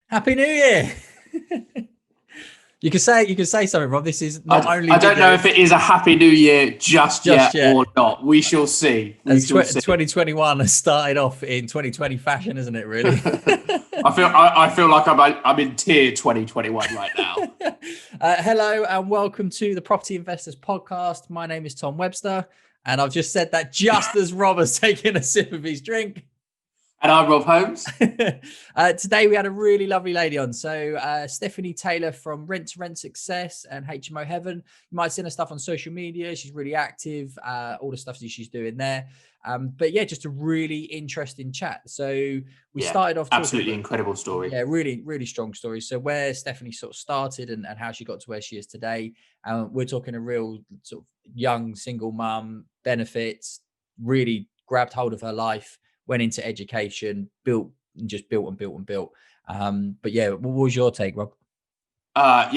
Happy New Year. You can say something, Rob. This is not only. I don't know if it is a Happy New Year just yet or yet. not. We shall see. As 2021 has started off in 2020 fashion, isn't it? Really. I feel like I'm in tier 2021 right now. Hello and welcome to the Property Investors Podcast. My name is Tom Webster, and I've just said that just as Rob has taken a sip of his drink. And I'm Rob Holmes. Today we had a really lovely lady on. So Stephanie Taylor from Rent to Rent Success and HMO Heaven. You might have seen her stuff on social media. She's really active, all the stuff that she's doing there. But yeah, just a really interesting chat. So we started off absolutely incredible story. Yeah, really, really strong story. So where Stephanie sort of started and how she got to where she is today. We're talking a real sort of young single mum, benefits, really grabbed hold of her life, went into education, built. But yeah, what was your take, Rob? As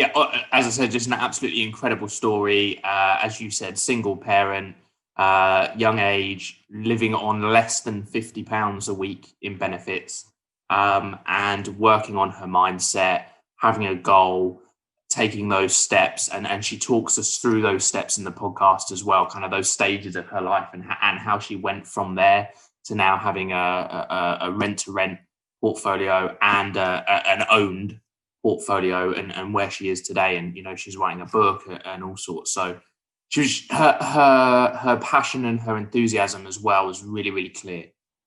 I said, just an absolutely incredible story. As you said, single parent, young age, living on less than £50 a week in benefits, and working on her mindset, having a goal, taking those steps. And she talks us through those steps in the podcast as well, kind of those stages of her life and how she went from there to now having a rent-to-rent portfolio and an owned portfolio, and where she is today. And, you know, she's writing a book and all sorts. So her passion and her enthusiasm as well was really, really clear.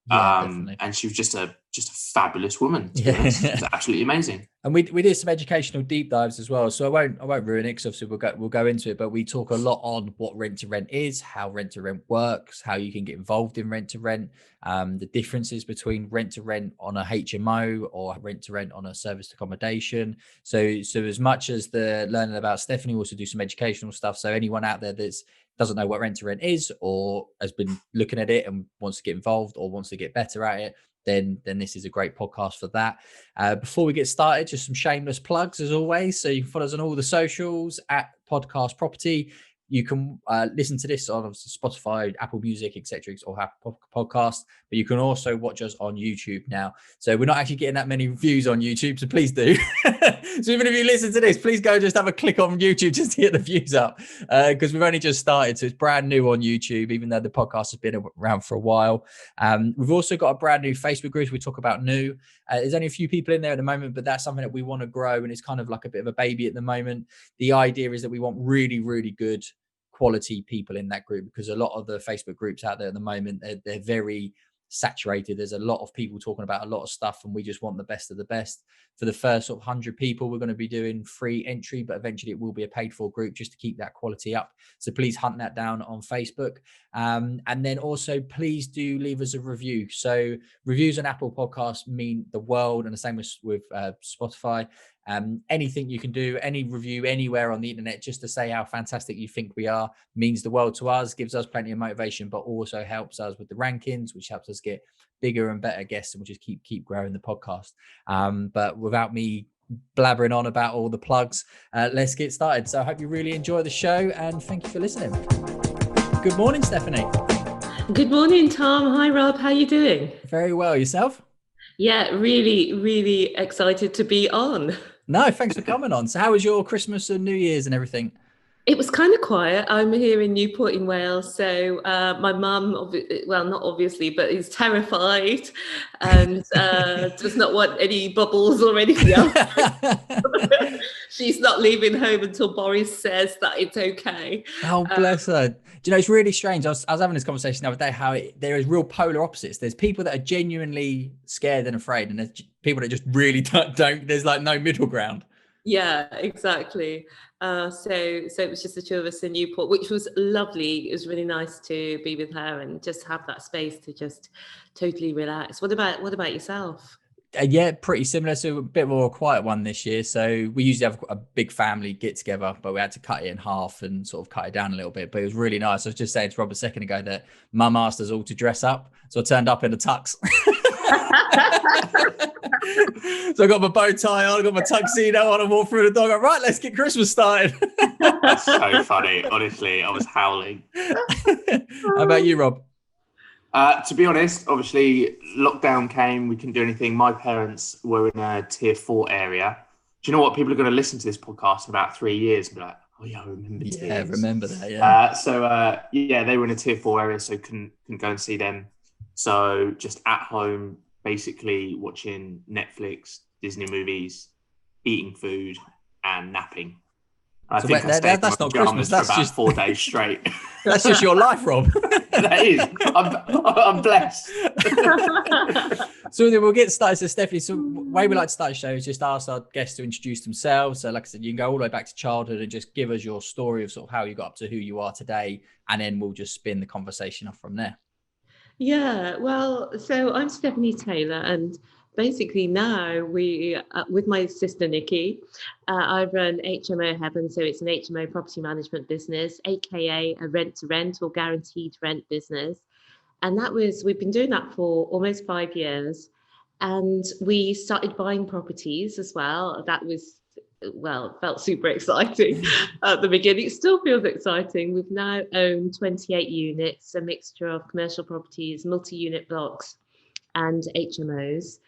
Yeah, and she was just a fabulous woman. It's absolutely amazing. And we did some educational deep dives as well. So I won't ruin it because obviously we'll go into it. But we talk a lot on what rent to rent is, how rent to rent works, how you can get involved in rent to rent, the differences between rent to rent on a HMO or rent to rent on a serviced accommodation. So as much as the learning about Stephanie, we also do some educational stuff. So anyone out there doesn't know what rent to rent is or has been looking at it and wants to get involved or wants to get better at it, then this is a great podcast for that. Before we get started, just some shameless plugs as always. So you can follow us on all the socials at Podcast Property. You can listen to this on obviously Spotify, Apple Music, etc., or Apple Podcast. But you can also watch us on YouTube now. So we're not actually getting that many views on YouTube, so please do. So even if you listen to this, please go just have a click on YouTube just to get the views up, because we've only just started, so it's brand new on YouTube, even though the podcast has been around for a while. We've also got a brand new Facebook group. We talk about new. There's only a few people in there at the moment, but that's something that we want to grow, and it's kind of like a bit of a baby at the moment. The idea is that we want really, really good quality people in that group, because a lot of the Facebook groups out there at the moment, they're very saturated. There's a lot of people talking about a lot of stuff, and we just want the best of the best. For the first sort of 100 people, we're going to be doing free entry, but eventually it will be a paid for group just to keep that quality up. So please hunt that down on Facebook. And then also please do leave us a review. So reviews on Apple Podcasts mean the world, and the same with Spotify. Anything you can do, any review anywhere on the internet, just to say how fantastic you think we are, means the world to us, gives us plenty of motivation, but also helps us with the rankings, which helps us get bigger and better guests, and we'll just keep growing the podcast. But without me blabbering on about all the plugs, let's get started. So I hope you really enjoy the show, and thank you for listening. Good morning, Stephanie. Good morning, Tom. Hi, Rob. How are you doing? Very well. Yourself? Yeah, really, really excited to be on. No, thanks for coming on. So how was your Christmas and New Year's and everything? It was kind of quiet. I'm here in Newport in Wales. So my mum, well, not obviously, but is terrified and does not want any bubbles or anything else. She's not leaving home until Boris says that it's okay. Oh, bless her. Do you know, it's really strange. I was having this conversation the other day, how there is real polar opposites. There's people that are genuinely scared and afraid, and there's people that just really don't. There's like no middle ground. Yeah, exactly. So it was just the two of us in Newport, which was lovely. It was really nice to be with her and just have that space to just totally relax. What about yourself? Yeah, pretty similar. So a bit more a quiet one this year. So we usually have a big family get together, but we had to cut it in half and sort of cut it down a little bit. But it was really nice. I was just saying to Rob a second ago that Mum asked us all to dress up, so I turned up in a tux. So I got my bow tie on, I got my tuxedo on, and walked through the door. I go, right, let's get Christmas started. That's so funny. Honestly, I was howling. How about you, Rob? To be honest, obviously lockdown came, we couldn't do anything. My parents were in a tier 4 area. Do you know what? People are going to listen to this podcast in about 3 years and be like, oh yeah, I remember tiers. Yeah, remember that, yeah. Yeah, they were in a tier 4 area, so couldn't go and see them. So just at home, basically watching Netflix, Disney movies, eating food and napping. I So think I stayed in that's my not Christmas, pajamas that's for about just 4 days straight. that's just your life, Rob. That is. I'm blessed. So then we'll get started. So Stephanie, so the way we like to start the show is just ask our guests to introduce themselves. So like I said, you can go all the way back to childhood and just give us your story of sort of how you got up to who you are today. And then we'll just spin the conversation off from there. Yeah, well, so I'm Stephanie Taylor, and basically now we, with my sister Nikki, I run HMO Heaven. So it's an HMO property management business, aka a rent to rent or guaranteed rent business. And we've been doing that for almost 5 years. And we started buying properties as well. That was, well, felt super exciting at the beginning. It still feels exciting. We've now owned 28 units, a mixture of commercial properties, multi-unit blocks, and HMOs.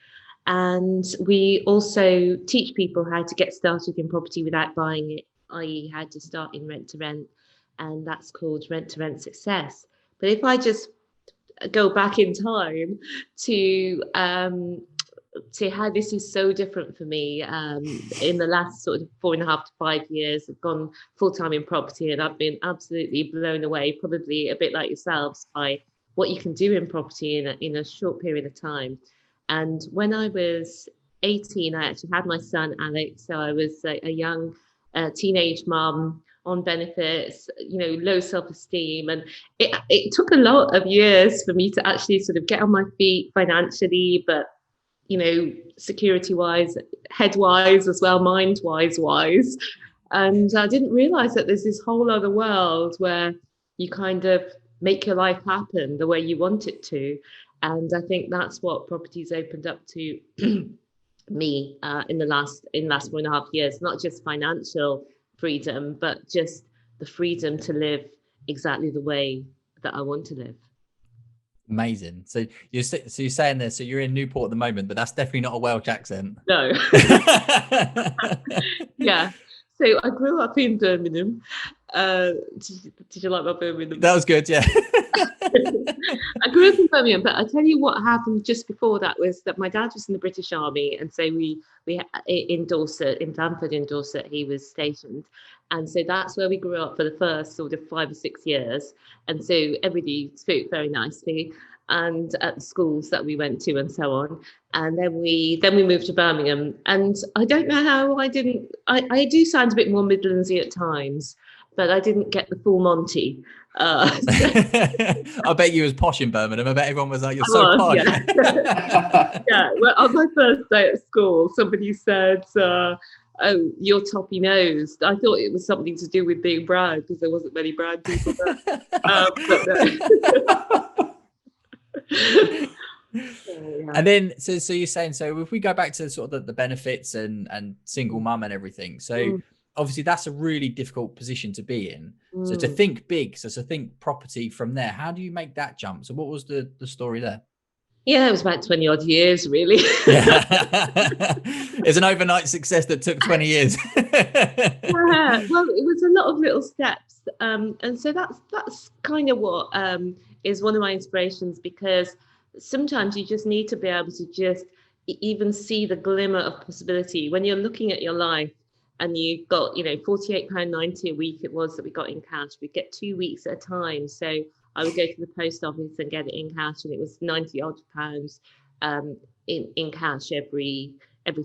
And we also teach people how to get started in property without buying it, i.e. how to start in rent to rent. And that's called rent to rent success. But if I just go back in time to how this is so different for me. In the last sort of 4.5 to 5 years, I've gone full-time in property, and I've been absolutely blown away, probably a bit like yourselves, by what you can do in property in a short period of time. And when I was 18, I actually had my son Alex. So I was a young teenage mum on benefits, low self-esteem. And it took a lot of years for me to actually sort of get on my feet financially, but, security-wise, head-wise as well, mind-wise. And I didn't realize that there's this whole other world where you kind of make your life happen the way you want it to. And I think that's what property's opened up to me in the last 4.5 years, not just financial freedom, but just the freedom to live exactly the way that I want to live. Amazing. So you're saying this, so you're in Newport at the moment, but that's definitely not a Welsh accent. No. Yeah. So I grew up in Birmingham. Did you like my Birmingham? That was good, yeah. I grew up in Birmingham, but I tell you what happened just before that was that my dad was in the British Army, and so we in Dorset, in Bamford in Dorset, he was stationed, and so that's where we grew up for the first sort of 5 or 6 years, and so everybody spoke very nicely, and at the schools that we went to and so on, and then we moved to Birmingham, and I don't know how I do sound a bit more Midlandsy at times, but I didn't get the full Monty. I bet you was posh in Birmingham. I bet everyone was like, "You're so posh." Yeah. Yeah. Well, on my first day at school, somebody said, "Oh, you're toppy nosed." I thought it was something to do with being brown because there wasn't many brown people there. And then, so you're saying, so if we go back to sort of the benefits and single mum and everything, so. Obviously, that's a really difficult position to be in. So to think big, so to think property from there, how do you make that jump? So what was the story there? Yeah, it was about 20 odd years, really. Yeah. It's an overnight success that took 20 years. Yeah, well, it was a lot of little steps. And so that's kind of what is one of my inspirations, because sometimes you just need to be able to just even see the glimmer of possibility when you're looking at your life. And you got, £48.90 a week it was that we got in cash. We'd get 2 weeks at a time. So I would go to the post office and get it in cash, and it was 90 odd pounds in cash every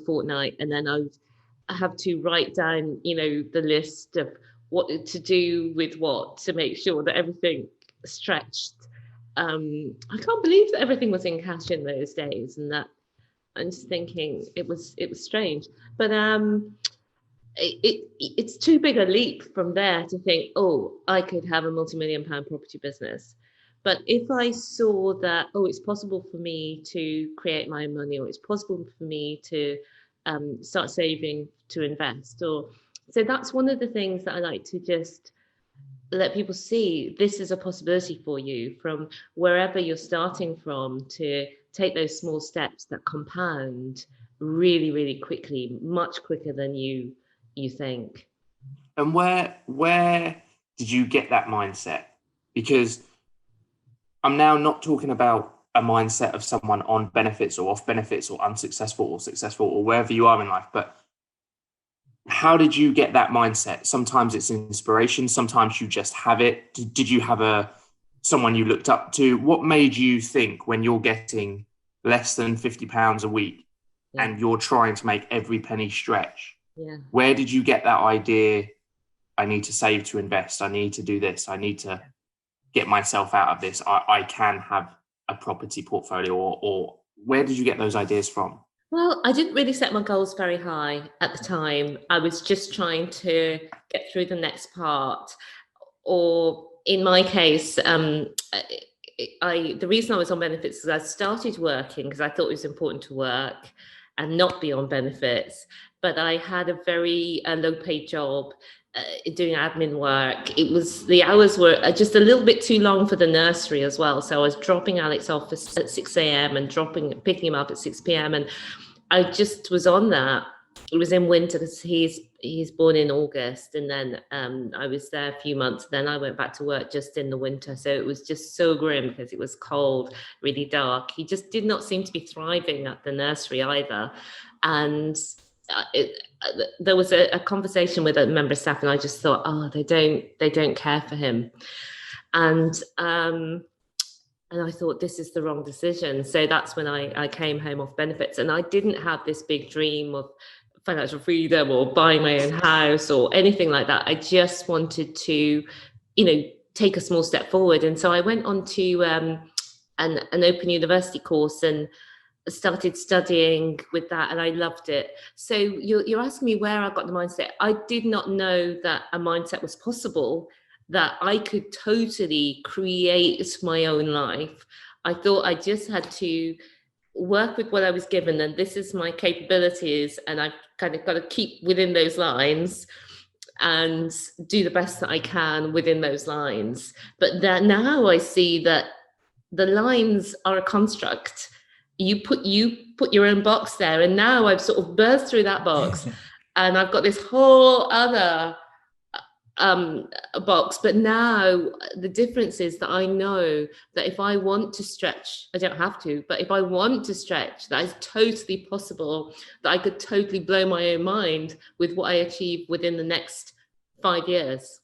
fortnight. And then I have to write down, the list of what to do with what to make sure that everything stretched. I can't believe that everything was in cash in those days, and that I'm just thinking it was strange. But it's too big a leap from there to think, oh, I could have a multi-million-pound property business. But if I saw that, oh, it's possible for me to create my own money, or it's possible for me to start saving to invest, so that's one of the things that I like to just let people see this is a possibility for you from wherever you're starting from, to take those small steps that compound really, really quickly, much quicker than you think. And where did you get that mindset? Because I'm now not talking about a mindset of someone on benefits or off benefits or unsuccessful or successful or wherever you are in life, but how did you get that mindset? Sometimes it's inspiration, sometimes you just have it. Did you have someone you looked up to? What made you think, when you're getting less than £50 a week and you're trying to make every penny stretch, where did you get that idea? I need to save to invest. I need to do this. I need to get myself out of this. I can have a property portfolio, or where did you get those ideas from? Well, I didn't really set my goals very high at the time. I was just trying to get through the next part. Or in my case, the reason I was on benefits is I started working because I thought it was important to work and not be on benefits. But I had a very low-paid job doing admin work. The hours were just a little bit too long for the nursery as well. So I was dropping Alex off at 6 a.m. and picking him up at 6 p.m. And I just was on that. It was in winter because he's born in August, and then I was there a few months. Then I went back to work just in the winter, so it was just so grim because it was cold, really dark. He just did not seem to be thriving at the nursery either, and there was a conversation with a member of staff, and I just thought, oh, they don't care for him, and I thought, this is the wrong decision. So that's when I came home off benefits, and I didn't have this big dream of financial freedom or buying my own house or anything like that. I just wanted to, take a small step forward. And so I went on to an open university course and started studying with that, and I loved it. So you're asking me where I got the mindset. I did not know that a mindset was possible, that I could totally create my own life. I thought I just had to work with what I was given, and this is my capabilities, and I've kind of got to keep within those lines and do the best that I can within those lines. But that now I see that the lines are a construct. You put your own box there, and now I've sort of burst through that box and I've got this whole other box. But now the difference is that I know that if I want to stretch, I don't have to, but if I want to stretch, that is totally possible, that I could totally blow my own mind with what I achieve within the next 5 years.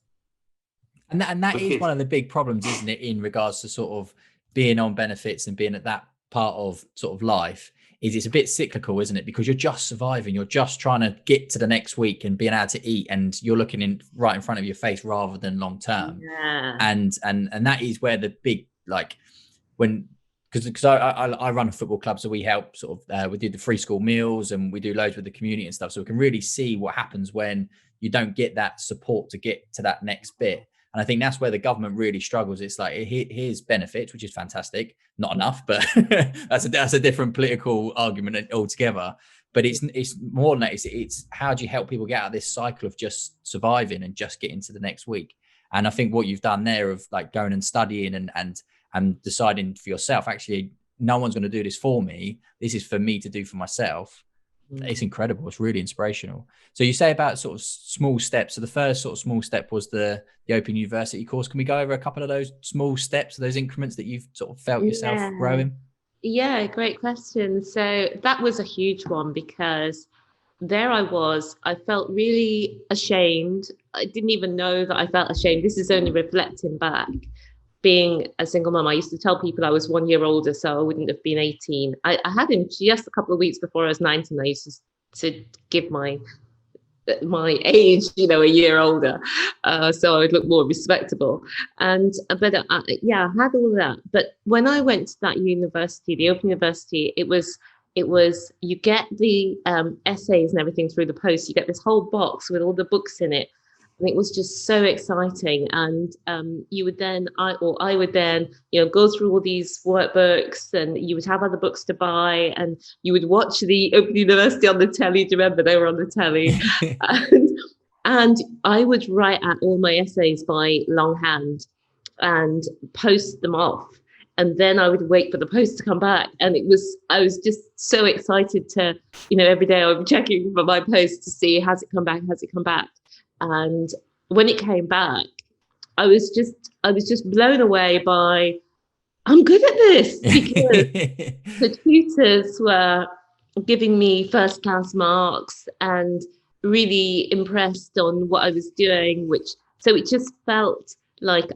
And that is one of the big problems, isn't it, in regards to sort of being on benefits and being at that part of sort of life, is it's a bit cyclical, isn't it? Because you're just surviving, you're just trying to get to the next week and being able to eat, and you're looking right in front of your face rather than long term. Yeah. And that is where the big, because I run a football club, so we help sort of we do the free school meals and we do loads with the community and stuff, so we can really see what happens when you don't get that support to get to that next bit. And I think that's where the government really struggles. It's like, here's benefits, which is fantastic, not enough, but that's a different political argument altogether. But it's more than that. It's how do you help people get out of this cycle of just surviving and just getting to the next week? And I think what you've done there of like going and studying and deciding for yourself, actually, no one's going to do this for me. This is for me to do for myself. It's incredible. It's really inspirational. So you say about sort of small steps. So the first sort of small step was the Open University course. Can we go over a couple of those small steps, those increments that you've sort of felt yourself growing? Yeah, great question. So that was a huge one, because there I was. I felt really ashamed. I didn't even know that I felt ashamed. This is only reflecting back. Being a single mum, I used to tell people I was 1 year older, so I wouldn't have been 18. I had him just a couple of weeks before I was 19. I used to give my age, a year older, so I would look more respectable. But I had all of that. But when I went to that university, the Open University, it was you get the essays and everything through the post. You get this whole box with all the books in it. And it was just so exciting. And I would then, go through all these workbooks, and you would have other books to buy, and you would watch the Open University on the telly. Do you remember they were on the telly? And I would write out all my essays by longhand and post them off. And then I would wait for the post to come back. And I was just so excited to, every day I would be checking for my post to see, has it come back? Has it come back? And when it came back, I was just blown away by, I'm good at this, because the tutors were giving me first class marks and really impressed on what I was doing, so it just felt like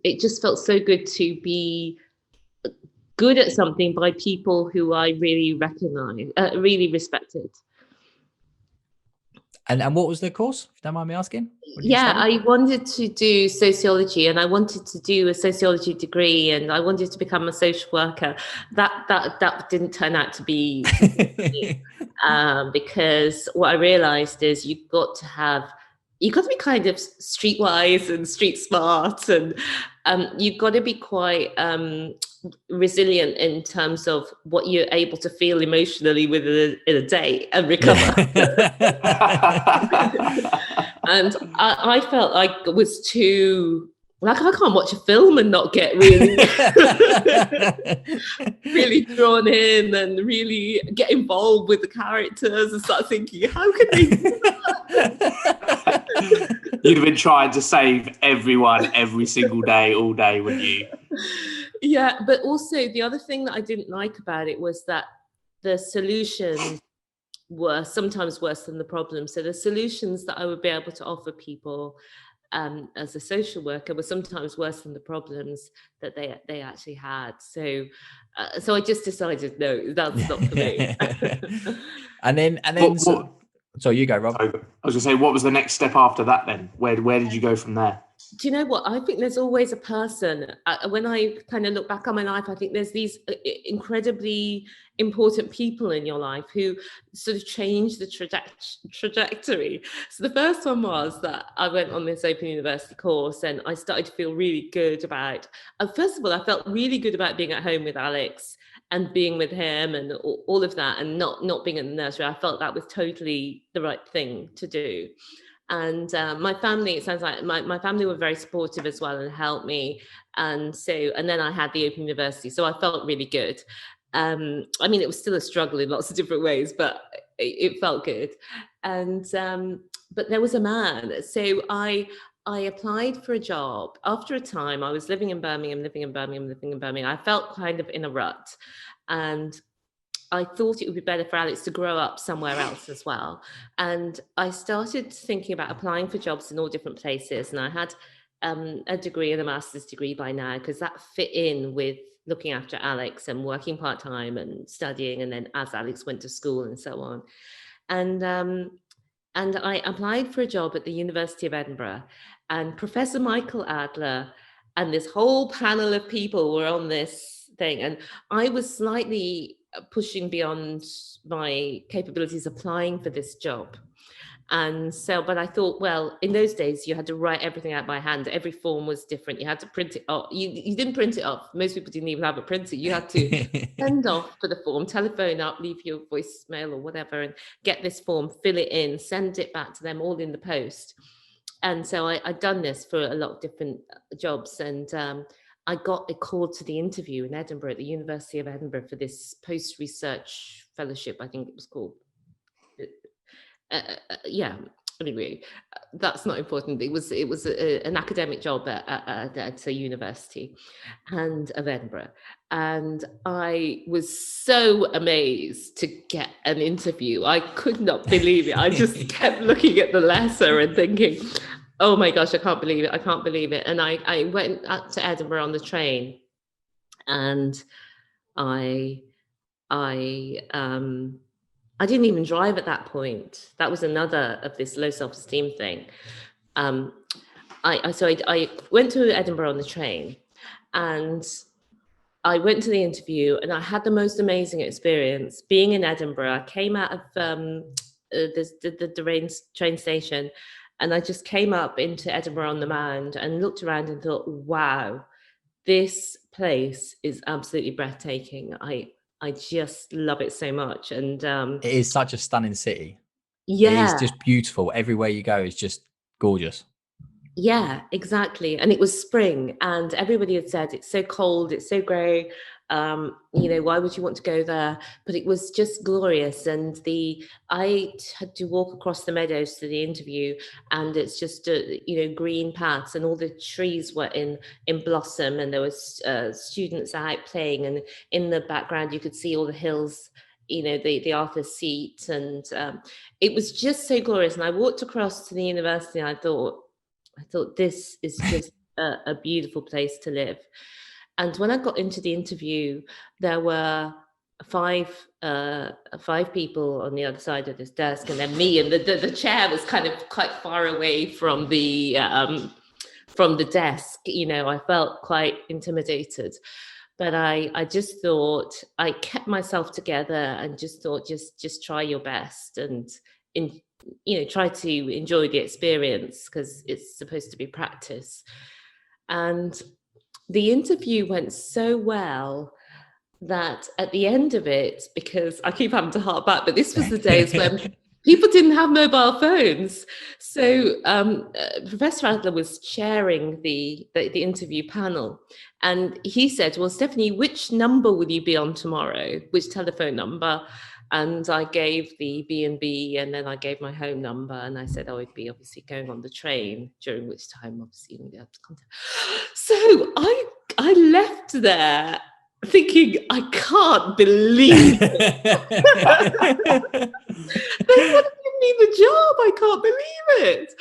it just felt so good to be good at something by people who I really really respected. And what was the course, if you don't mind me asking? Yeah, I wanted to do sociology, and I wanted to do a sociology degree, and I wanted to become a social worker. That didn't turn out to be because what I realized is you've got to be kind of streetwise and street smart, and you've got to be quite resilient in terms of what you're able to feel emotionally in a day and recover. And I felt like it was too, like, I can't watch a film and not get really really drawn in and really get involved with the characters and start thinking, how can they do that? You'd have been trying to save everyone every single day, all day, wouldn't you? Yeah, but also the other thing that I didn't like about it was that the solutions were sometimes worse than the problems. So the solutions that I would be able to offer people as a social worker were sometimes worse than the problems that they actually had. So I just decided, no, that's not for me. and then so you go, Rob. I was going to say, what was the next step after that then? Where did you go from there? Do you know what? I think there's always a person. When I kind of look back on my life, I think there's these incredibly important people in your life who sort of change the trajectory. So the first one was that I went on this Open University course, and I started to feel really good about, first of all, I felt really good about being at home with Alex and being with him and all of that, and not being in the nursery. I felt that was totally the right thing to do. And my family, it sounds like my family were very supportive as well and helped me. And then I had the Open University. So I felt really good. I mean, it was still a struggle in lots of different ways, but it felt good. And but there was a man. So I applied for a job. After a time, I was living in Birmingham. I felt kind of in a rut. And I thought it would be better for Alex to grow up somewhere else as well. And I started thinking about applying for jobs in all different places. And I had a degree and a master's degree by now, because that fit in with looking after Alex and working part-time and studying. And then as Alex went to school and so on. And I applied for a job at the University of Edinburgh, and Professor Michael Adler and this whole panel of people were on this thing. And I was slightly pushing beyond my capabilities applying for this job. And so, but I thought, well, in those days, you had to write everything out by hand. Every form was different. You had to print it off. You didn't print it off. Most people didn't even have a printer. You had to send off for the form, telephone up, leave your voicemail or whatever, and get this form, fill it in, send it back to them all in the post. And so I'd done this for a lot of different jobs. And I got a call to the interview in Edinburgh at the University of Edinburgh for this post-research fellowship, I think it was called. Yeah, anyway, that's not important. It was an academic job at a university of Edinburgh. And I was so amazed to get an interview. I could not believe it. I just kept looking at the letter and thinking, oh my gosh, I can't believe it. And I went up to Edinburgh on the train, and I didn't even drive at that point. That was another of this low self-esteem thing. I went to Edinburgh on the train, and I went to the interview, and I had the most amazing experience being in Edinburgh. I came out of the train station, and I just came up into Edinburgh on the Mound and looked around and thought, wow, this place is absolutely breathtaking. I just love it so much. And it is such a stunning city. It's Yeah, just beautiful. Everywhere you go is just gorgeous. yeah, exactly. And it was spring, and everybody had said it's so cold, it's so grey. Why would you want to go there? But it was just glorious. And I had to walk across the meadows to the interview, and it's just green paths, and all the trees were in blossom, and there was students out playing, and in the background you could see all the hills. The Arthur's Seat, and it was just so glorious. And I walked across to the university, and I thought this is just a beautiful place to live. And when I got into the interview, there were five people on the other side of this desk, and then me, and the chair was kind of quite far away from the desk. I felt quite intimidated, but I just thought, I kept myself together and just thought, just try your best, and in try to enjoy the experience, because it's supposed to be practice. And the interview went so well that at the end of it, because I keep having to harp back, but this was the days when people didn't have mobile phones. So Professor Adler was chairing the interview panel, and he said, well, Stephanie, which number will you be on tomorrow? Which telephone number? And I gave the B&B, and then I gave my home number, and I said I would be obviously going on the train, during which time obviously you wouldn't be able to contact. So I left there thinking, I can't believe it. They want to give me the job. I can't believe it.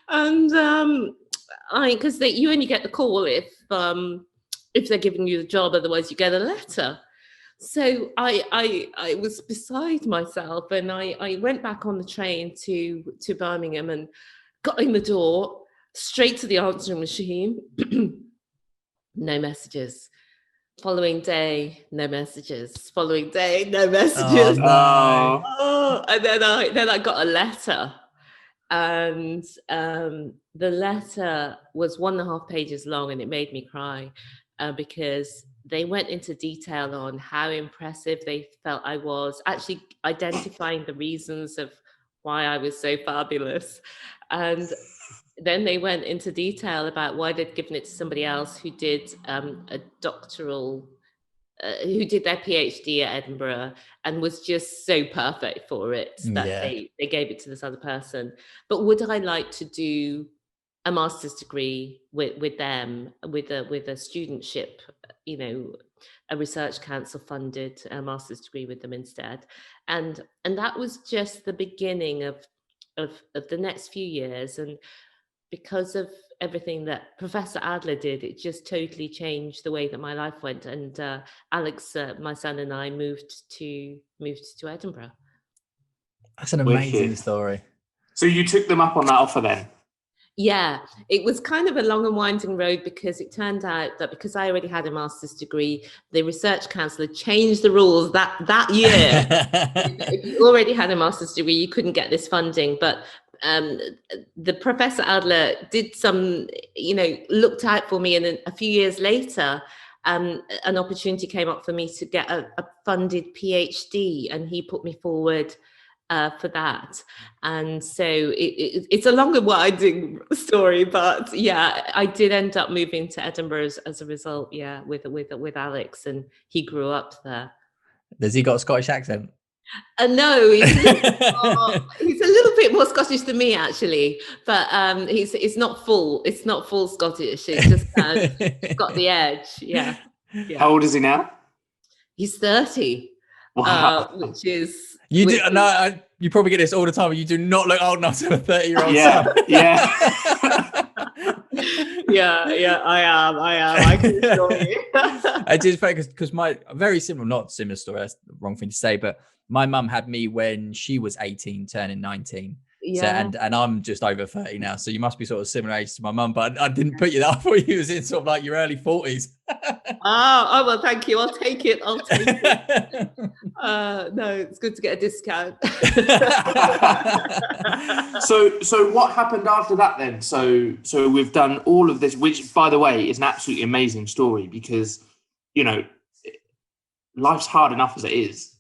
And because you only get the call if they're giving you the job, otherwise you get a letter. So I was beside myself, and I went back on the train to Birmingham, and got in the door, straight to the answering machine. No messages. Following day, no messages. Following day, no messages. Oh, no. Oh, and then I got a letter, and the letter was 1.5 pages long, and it made me cry, because they went into detail on how impressive they felt I was, actually identifying the reasons of why I was so fabulous. And then they went into detail about why they'd given it to somebody else who did a doctoral, who did their PhD at Edinburgh and was just so perfect for it that they gave it to this other person. But would I like to do a master's degree with them, with a studentship, a research council funded master's degree with them instead? And that was just the beginning of the next few years. And because of everything that Professor Adler did, it just totally changed the way that my life went. And Alex, my son, and I moved to Edinburgh. That's an amazing story. So you took them up on that offer then? Yeah, it was kind of a long and winding road, because it turned out that because I already had a master's degree, the research council had changed the rules that year. If you already had a master's degree, you couldn't get this funding. But the Professor Adler did some, looked out for me. And then a few years later, an opportunity came up for me to get a funded PhD, and he put me forward for that. And so it's a long and winding story, but yeah, I did end up moving to Edinburgh as a result. Yeah, with Alex, and he grew up there. Does he got a Scottish accent? No, he's a little bit more Scottish than me, actually, but it's not full Scottish. It's just got the edge. Yeah. How old is he now? He's 30. Wow. Which is you probably get this all the time, but you do not look old enough to have a 30-year-old son. Yeah, I am. I can assure you. It is funny because not similar story, that's the wrong thing to say, but my mum had me when she was 18, turning 19. Yeah. So, and I'm just over 30 now, so you must be sort of similar age to my mum, but I didn't put you that. I thought you was in sort of like your early 40s. Oh, well, thank you. I'll take it. No, it's good to get a discount. So what happened after that then? So we've done all of this, which, by the way, is an absolutely amazing story, because life's hard enough as it is,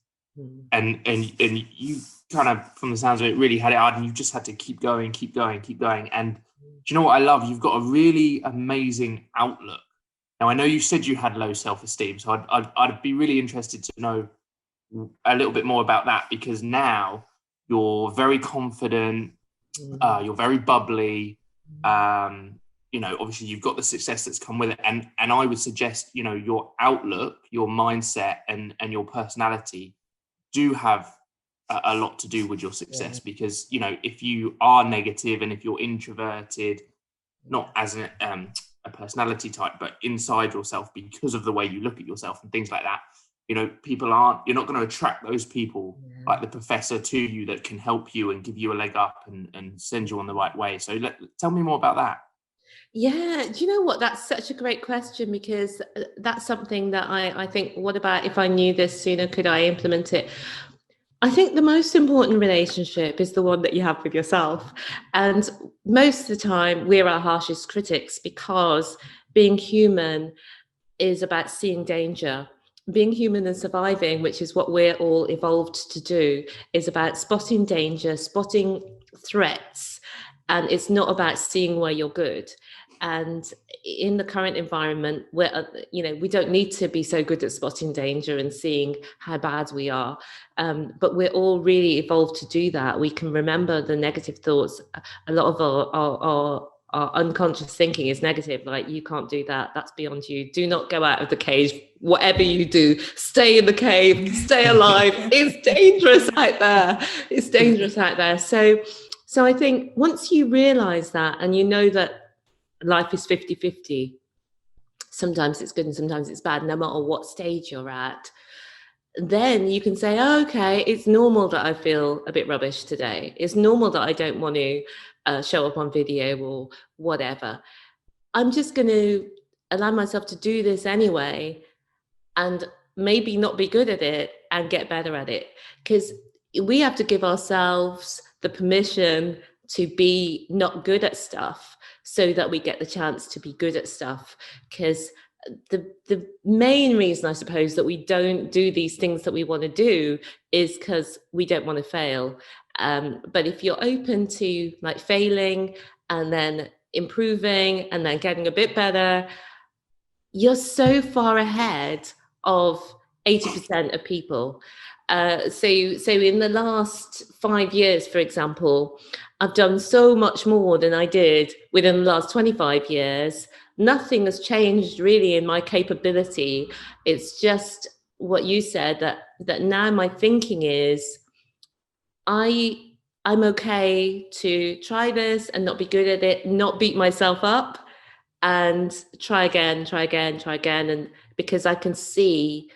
and you kind of, from the sounds of it, really had it hard, and you just had to keep going. And do you know what I love? You've got a really amazing outlook. Now, I know you said you had low self-esteem, so I'd be really interested to know a little bit more about that, because now you're very confident, you're very bubbly, obviously you've got the success that's come with it, and I would suggest, your outlook, your mindset, and your personality do have a lot to do with your success, because if you are negative and if you're introverted, not as a personality type, but inside yourself, because of the way you look at yourself and things like that, you're not going to attract those people like the professor to you that can help you and give you a leg up and send you on the right way. So tell me more about that. Yeah, do you know what? That's such a great question, because that's something that I think, what about if I knew this sooner, could I implement it? I think the most important relationship is the one that you have with yourself. And most of the time, we're our harshest critics, because being human is about seeing danger. Being human and surviving, which is what we're all evolved to do, is about spotting danger, spotting threats. And it's not about seeing where you're good. And in the current environment, where we don't need to be so good at spotting danger and seeing how bad we are, but we're all really evolved to do that. We can remember the negative thoughts. A lot of our unconscious thinking is negative, like, you can't do that, that's beyond you, do not go out of the cage, whatever you do, stay in the cave, stay alive, it's dangerous out there. So I think once you realize that, and you know that life is 50-50, sometimes it's good and sometimes it's bad, no matter what stage you're at, then you can say, oh, okay, it's normal that I feel a bit rubbish today. It's normal that I don't want to show up on video or whatever. I'm just going to allow myself to do this anyway, and maybe not be good at it and get better at it. Because we have to give ourselves the permission to be not good at stuff, so that we get the chance to be good at stuff. Because the main reason, I suppose, that we don't do these things that we want to do is because we don't want to fail. But if you're open to like failing and then improving and then getting a bit better, you're so far ahead of 80% of people. So in the last 5 years, for example, I've done so much more than I did within the last 25 years. Nothing has changed really in my capability. It's just what you said, that now my thinking is, I'm okay to try this and not be good at it, not beat myself up, and try again. And because I can see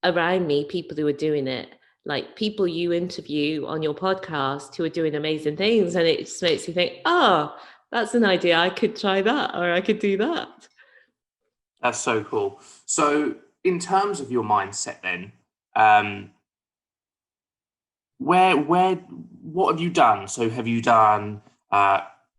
around me people who are doing it, like people you interview on your podcast who are doing amazing things, and it just makes you think, oh, that's an idea, I could try that, or I could do that. That's so cool. So in terms of your mindset then, what have you done? So have you done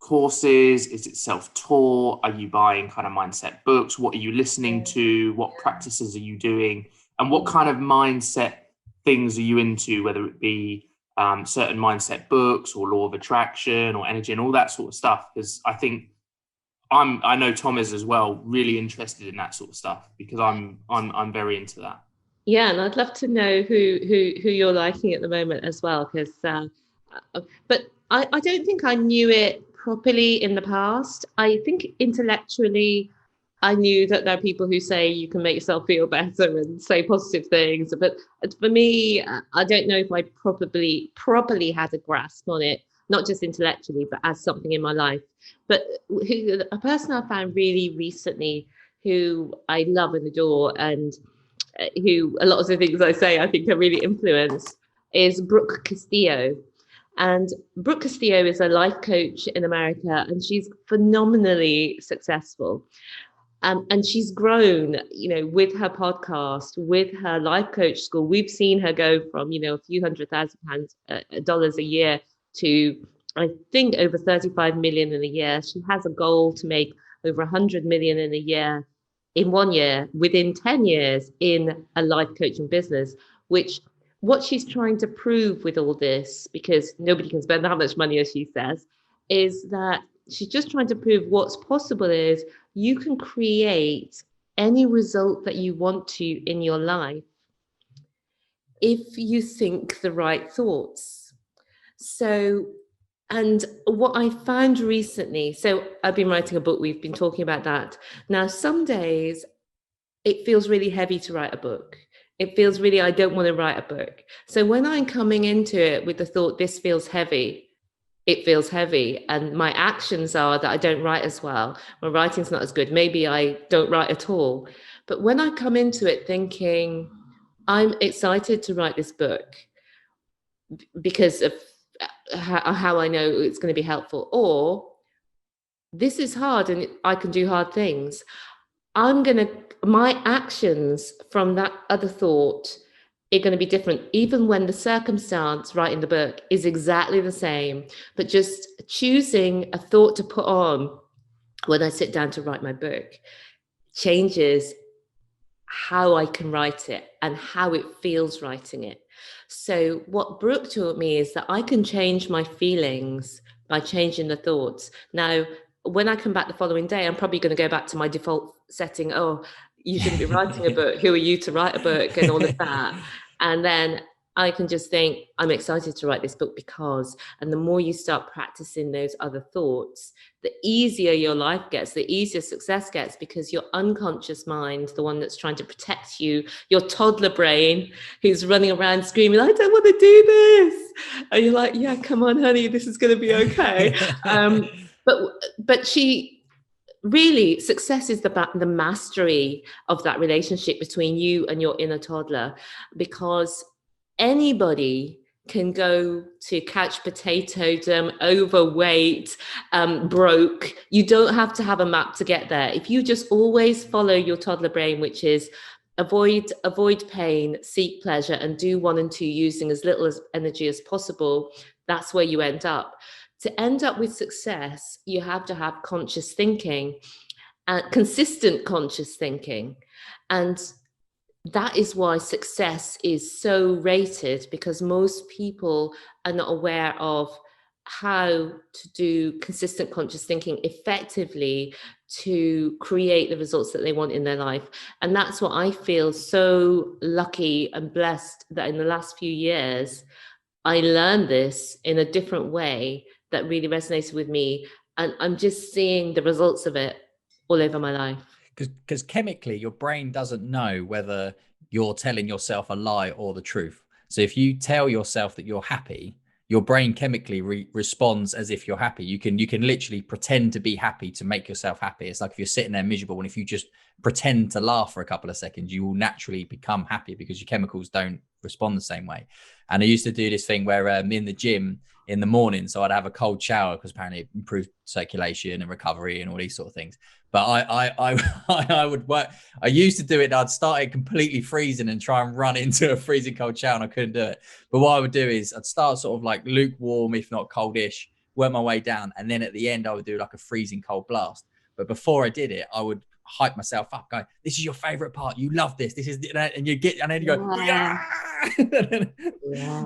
courses? Is it self-taught? Are you buying kind of mindset books? What are you listening to? What practices are you doing? And what kind of mindset things are you into, whether it be certain mindset books or law of attraction or energy and all that sort of stuff? Because I think I know Tom is as well, really interested in that sort of stuff, because I'm very into that. Yeah, and I'd love to know who you're liking at the moment as well, because but I don't think I knew it properly in the past. I think intellectually I knew that there are people who say you can make yourself feel better and say positive things, but for me, I don't know if I properly had a grasp on it, not just intellectually, but as something in my life. But a person I found really recently who I love and adore, and who a lot of the things I say I think are really influenced, is Brooke Castillo. And Brooke Castillo is a life coach in America, and she's phenomenally successful. And she's grown, with her podcast, with her life coach school. We've seen her go from, a few $100,000 a year to, I think, over 35 million in a year. She has a goal to make over 100 million in a year, in 1 year, within 10 years, in a life coaching business, which what she's trying to prove with all this, because nobody can spend that much money, as she says, is that she's just trying to prove what's possible is you can create any result that you want to in your life if you think the right thoughts. So, and what I found recently, so I've been writing a book, we've been talking about that. Now, some days it feels really heavy to write a book. It feels really, I don't want to write a book. So when I'm coming into it with the thought, this feels heavy, it feels heavy. And my actions are that I don't write as well. My writing's not as good. Maybe I don't write at all. But when I come into it thinking, I'm excited to write this book because of how I know it's going to be helpful, or this is hard and I can do hard things. My actions from that other thought are going to be different, even when the circumstance writing the book is exactly the same. But just choosing a thought to put on when I sit down to write my book changes how I can write it and how it feels writing it. So what Brooke taught me is that I can change my feelings by changing the thoughts. Now, when I come back the following day, I'm probably going to go back to my default setting. Oh, you shouldn't be writing a book. Who are you to write a book and all of that? And then I can just think, I'm excited to write this book because, and the more you start practicing those other thoughts, the easier your life gets, the easier success gets, because your unconscious mind, the one that's trying to protect you, your toddler brain who's running around screaming, I don't want to do this. And you're like, yeah, come on, honey, this is going to be okay. But she really, success is the mastery of that relationship between you and your inner toddler, because anybody can go to couch potatodom, overweight, broke. You don't have to have a map to get there. If you just always follow your toddler brain, which is avoid pain, seek pleasure, and do 1 and 2 using as little as energy as possible, that's where you end up. To end up with success, you have to have conscious thinking, consistent conscious thinking. And that is why success is so rated, because most people are not aware of how to do consistent conscious thinking effectively to create the results that they want in their life. And that's what I feel so lucky and blessed that in the last few years, I learned this in a different way that really resonated with me. And I'm just seeing the results of it all over my life. Because chemically, your brain doesn't know whether you're telling yourself a lie or the truth. So if you tell yourself that you're happy, your brain chemically responds as if you're happy. You can literally pretend to be happy to make yourself happy. It's like if you're sitting there miserable, and if you just pretend to laugh for a couple of seconds, you will naturally become happy because your chemicals don't respond the same way. And I used to do this thing where I'm in the gym in the morning, so I'd have a cold shower because apparently it improved circulation and recovery and all these sort of things. But I would work. I used to do it. I'd start it completely freezing and try and run into a freezing cold shower, and I couldn't do it. But what I would do is I'd start sort of like lukewarm, if not coldish, work my way down, and then at the end I would do like a freezing cold blast. But before I did it, I would hype myself up, going, "This is your favorite part. You love this. This is," and you get, and then you go, yeah.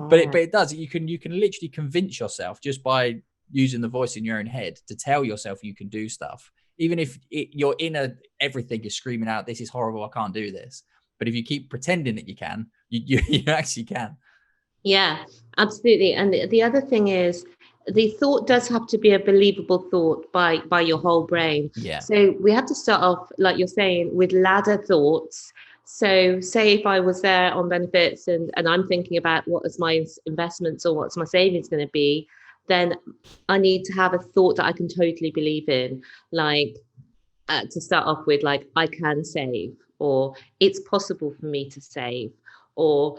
But it does. You can literally convince yourself just by using the voice in your own head to tell yourself you can do stuff. Even if your inner everything is screaming out, this is horrible, I can't do this. But if you keep pretending that you can, you actually can. Yeah, absolutely. And the other thing is, the thought does have to be a believable thought by your whole brain. Yeah. So we have to start off, like you're saying, with ladder thoughts. So say if I was there on benefits and I'm thinking about what is my investments or what's my savings going to be, then I need to have a thought that I can totally believe in, like to start off with, like I can save, or it's possible for me to save, or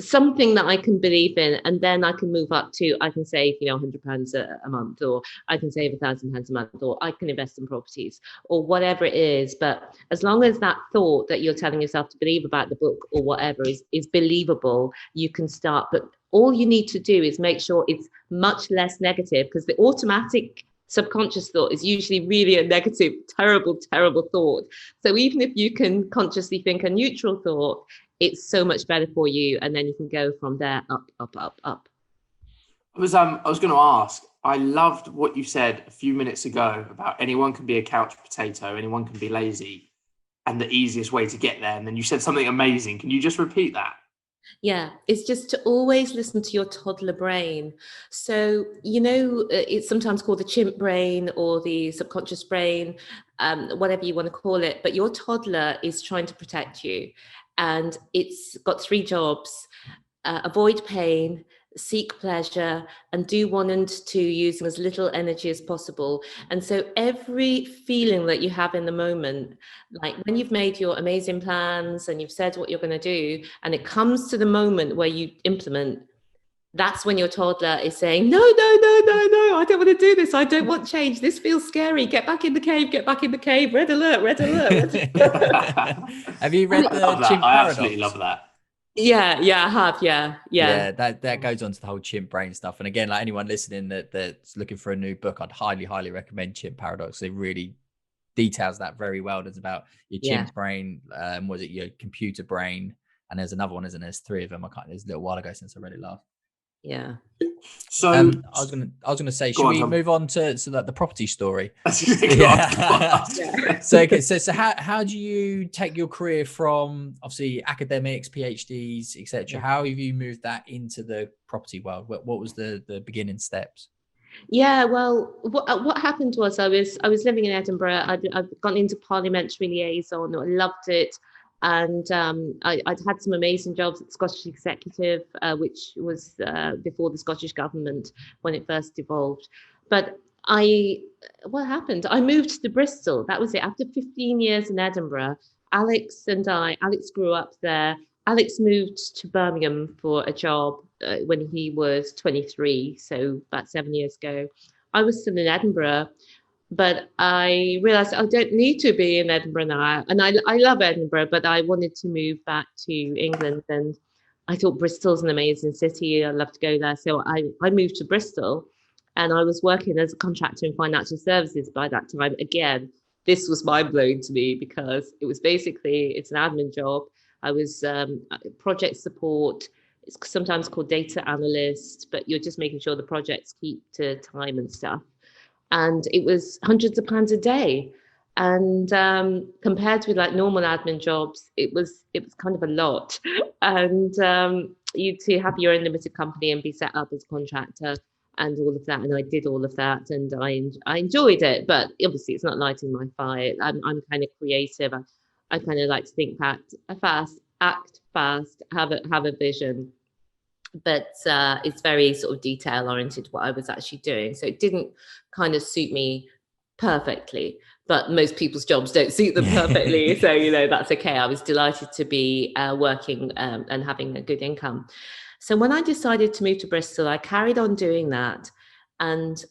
something that I can believe in. And then I can move up to, I can save, £100 a month, or I can save £1,000 a month, or I can invest in properties, or whatever it is. But as long as that thought that you're telling yourself to believe about the book or whatever is believable, you can start. But all you need to do is make sure it's much less negative, because the automatic subconscious thought is usually really a negative, terrible, terrible thought. So even if you can consciously think a neutral thought, it's so much better for you. And then you can go from there up, up, up, up. I was going to ask, I loved what you said a few minutes ago about anyone can be a couch potato, anyone can be lazy, and the easiest way to get there. And then you said something amazing. Can you just repeat that? Yeah, it's just to always listen to your toddler brain. So, it's sometimes called the chimp brain or the subconscious brain, whatever you want to call it. But your toddler is trying to protect you. And it's got 3 jobs: avoid pain, seek pleasure, and do 1 and 2 using as little energy as possible. And so every feeling that you have in the moment, like when you've made your amazing plans and you've said what you're going to do, and it comes to the moment where you implement, that's when your toddler is saying, no, I don't want to do this. I don't want change. This feels scary. Get back in the cave, red alert, red alert. Have you read the Chimp Paradox? I absolutely love that. Yeah, I have. Yeah. That goes on to the whole chimp brain stuff. And again, like anyone listening that's looking for a new book, I'd highly recommend Chimp Paradox. It really details that very well. There's about your chimp brain, was it your computer brain? And there's another one, isn't there? There's 3 of them. It's a little while ago since I read it last. Yeah. So I was gonna say, should we move on to the property story? So how do you take your career from obviously academics, PhDs, etc.? How have you moved that into the property world? What was the beginning steps? Yeah, well, what happened was I was living in Edinburgh. I'd gone into parliamentary liaison. I loved it. And I'd had some amazing jobs at the Scottish Executive, which was before the Scottish Government when it first evolved. But what happened? I moved to Bristol. That was it. After 15 years in Edinburgh, Alex grew up there. Alex moved to Birmingham for a job when he was 23, so about 7 years ago. I was still in Edinburgh. But I realized I don't need to be in Edinburgh now. And I love Edinburgh, but I wanted to move back to England. And I thought Bristol's an amazing city. I'd love to go there. So I moved to Bristol, and I was working as a contractor in financial services by that time. Again, this was mind-blowing to me because it was basically, it's an admin job. I was project support. It's sometimes called data analyst, but you're just making sure the projects keep to time and stuff. And it was hundreds of pounds a day. And compared with like normal admin jobs, it was kind of a lot. And you to have your own limited company and be set up as a contractor and all of that. And I did all of that, and I enjoyed it. But obviously, it's not lighting my fire. I'm kind of creative. I kind of like to think fast, act fast, have a vision. But it's very sort of detail oriented what I was actually doing. So it didn't kind of suit me perfectly, but most people's jobs don't suit them perfectly. So, that's okay. I was delighted to be working and having a good income. So when I decided to move to Bristol, I carried on doing that. And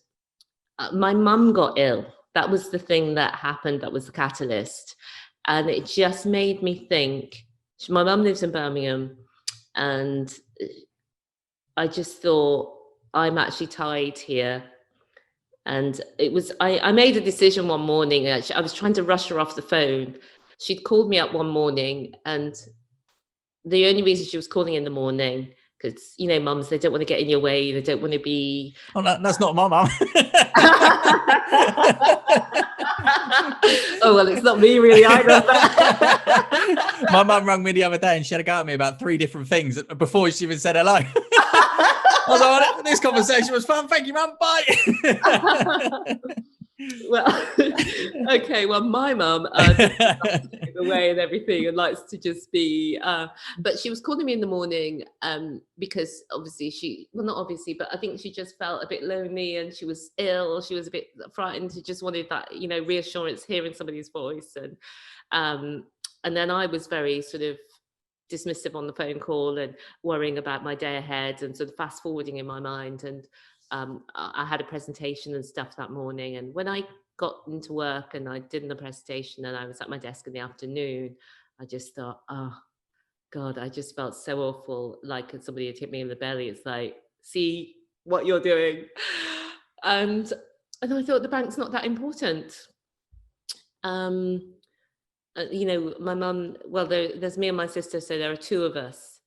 my mum got ill. That was the thing that happened. That was the catalyst. And it just made me think, my mum lives in Birmingham, and I just thought, I'm actually tied here. And it was, I made a decision one morning. Actually, I was trying to rush her off the phone. She'd called me up one morning, and the only reason she was calling in the morning, because, mums, they don't want to get in your way. They don't want to be... Oh, no, that's not my mum. Oh, well, it's not me really either. My mum rang me the other day and she had a go at me about 3 different things before she even said hello. I was like, this conversation was fun. Thank you, mum. Bye. Well, okay. Well, my mum the way and everything, and likes to just be. But she was calling me in the morning because obviously not obviously, but I think she just felt a bit lonely and she was ill. She was a bit frightened. She just wanted that, reassurance, hearing somebody's voice, and then I was very sort of dismissive on the phone call and worrying about my day ahead and sort of fast forwarding in my mind. And I had a presentation and stuff that morning. And when I got into work and I did the presentation and I was at my desk in the afternoon, I just thought, oh God, I just felt so awful. Like somebody had hit me in the belly. It's like, see what you're doing. And And I thought the bank's not that important. You know, my mum, well, there's me and my sister, so there are two of us.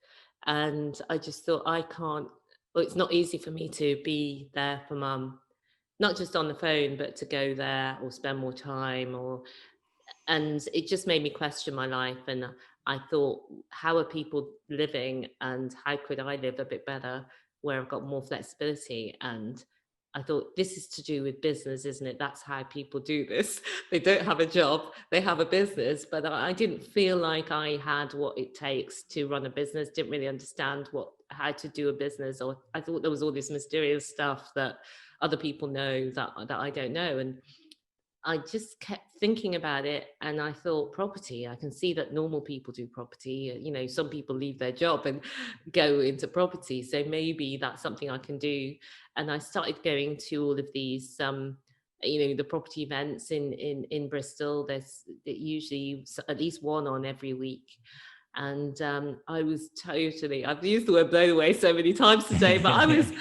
And I just thought, I can't, well, it's not easy for me to be there for mum, not just on the phone, but to go there or spend more time, and it just made me question my life. And I thought, how are people living, and how could I live a bit better where I've got more flexibility? And I thought, this is to do with business, isn't it? That's how people do this. They don't have a job, they have a business. But I didn't feel like I had what it takes to run a business, didn't really understand how to do a business, or I thought there was all this mysterious stuff that other people know that I don't know. And I just kept thinking about it, and I thought, property, I can see that normal people do property. You know, some people leave their job and go into property. So maybe that's something I can do. And I started going to all of these, you know, the property events in Bristol. There's usually at least one on every week. And I was totally, I've used the word blown away so many times today, but I was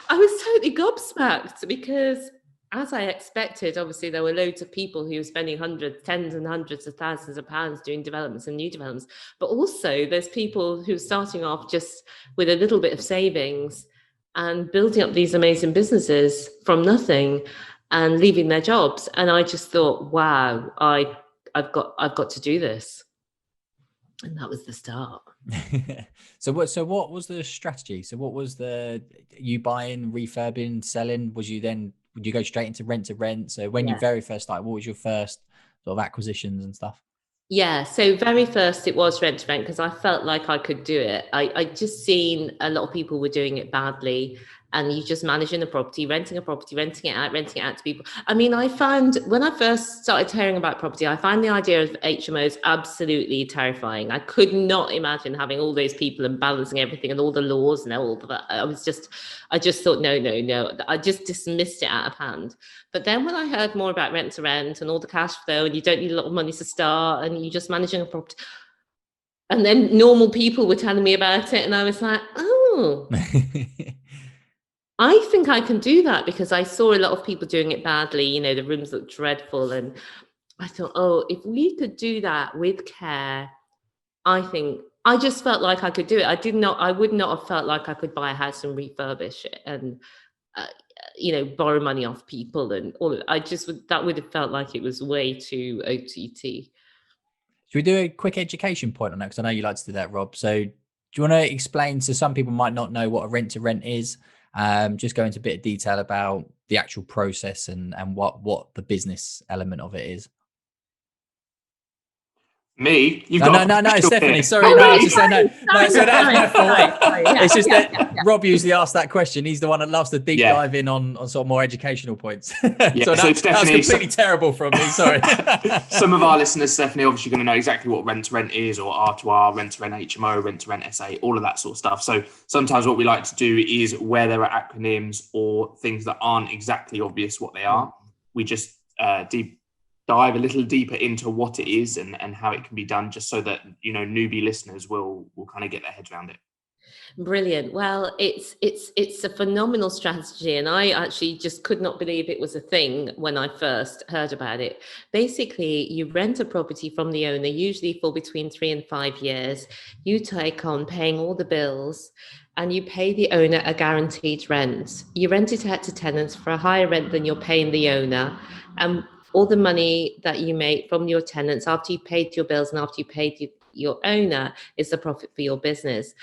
totally gobsmacked, because as I expected, obviously there were loads of people who were spending tens and hundreds of thousands of pounds doing developments and new developments. But also there's people who are starting off just with a little bit of savings and building up these amazing businesses from nothing and leaving their jobs. And I just thought, wow, I've got to do this. And that was the start. So what was the strategy? So what was you buying, refurbing, selling? Would you go straight into rent to rent? So when you very first started, what was your first sort of acquisitions and stuff? Yeah, so very first it was rent to rent, because I felt like I could do it. I just seen a lot of people were doing it badly, and you just managing a property, renting it out to people. I mean, I found when I first started hearing about property, I found the idea of HMOs absolutely terrifying. I could not imagine having all those people and balancing everything and all the laws and all of that. I just thought, no. I just dismissed it out of hand. But then when I heard more about rent to rent and all the cash flow, and you don't need a lot of money to start, and you're just managing a property, and then normal people were telling me about it, and I was like, oh, I think I can do that, because I saw a lot of people doing it badly. You know, the rooms looked dreadful, and I thought, oh, if we could do that with care, I just felt like I could do it. I would not have felt like I could buy a house and refurbish it and you know, borrow money off people and all of it. That would have felt like it was way too OTT. Should we do a quick education point on that? Because I know you like to do that, Rob. So do you want to explain, to some people might not know what a rent to rent is, just go into a bit of detail about the actual process and what the business element of it is? Me? No, Stephanie. Sorry, no, I was just saying no. So that's my fault. It's just that Rob usually asks that question. He's the one that loves to deep dive in on sort of more educational points. So that was completely terrible from me. Sorry. Some of our listeners, Stephanie, obviously going to know exactly what rent to rent is, or R2R, rent to rent HMO, rent to rent SA, all of that sort of stuff. So sometimes what we like to do is, where there are acronyms or things that aren't exactly obvious what they are, we just dive a little deeper into what it is and how it can be done, just so that, you know, newbie listeners will kind of get their heads around it. Brilliant. Well, it's a phenomenal strategy, and I actually just could not believe it was a thing when I first heard about it. Basically, you rent a property from the owner, usually for between 3 and 5 years. You take on paying all the bills, and you pay the owner a guaranteed rent. You rent it out to tenants for a higher rent than you're paying the owner, and all the money that you make from your tenants, after you paid your bills and after you paid your owner, is the profit for your business.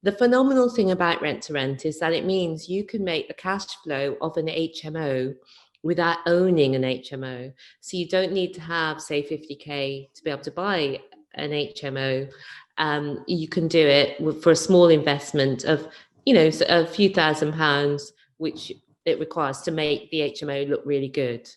The phenomenal thing about rent to rent is that it means you can make the cash flow of an HMO without owning an HMO. So you don't need to have, say, 50K to be able to buy an HMO. You can do it for a small investment of, you know, a few £1,000s, which it requires to make the HMO look really good.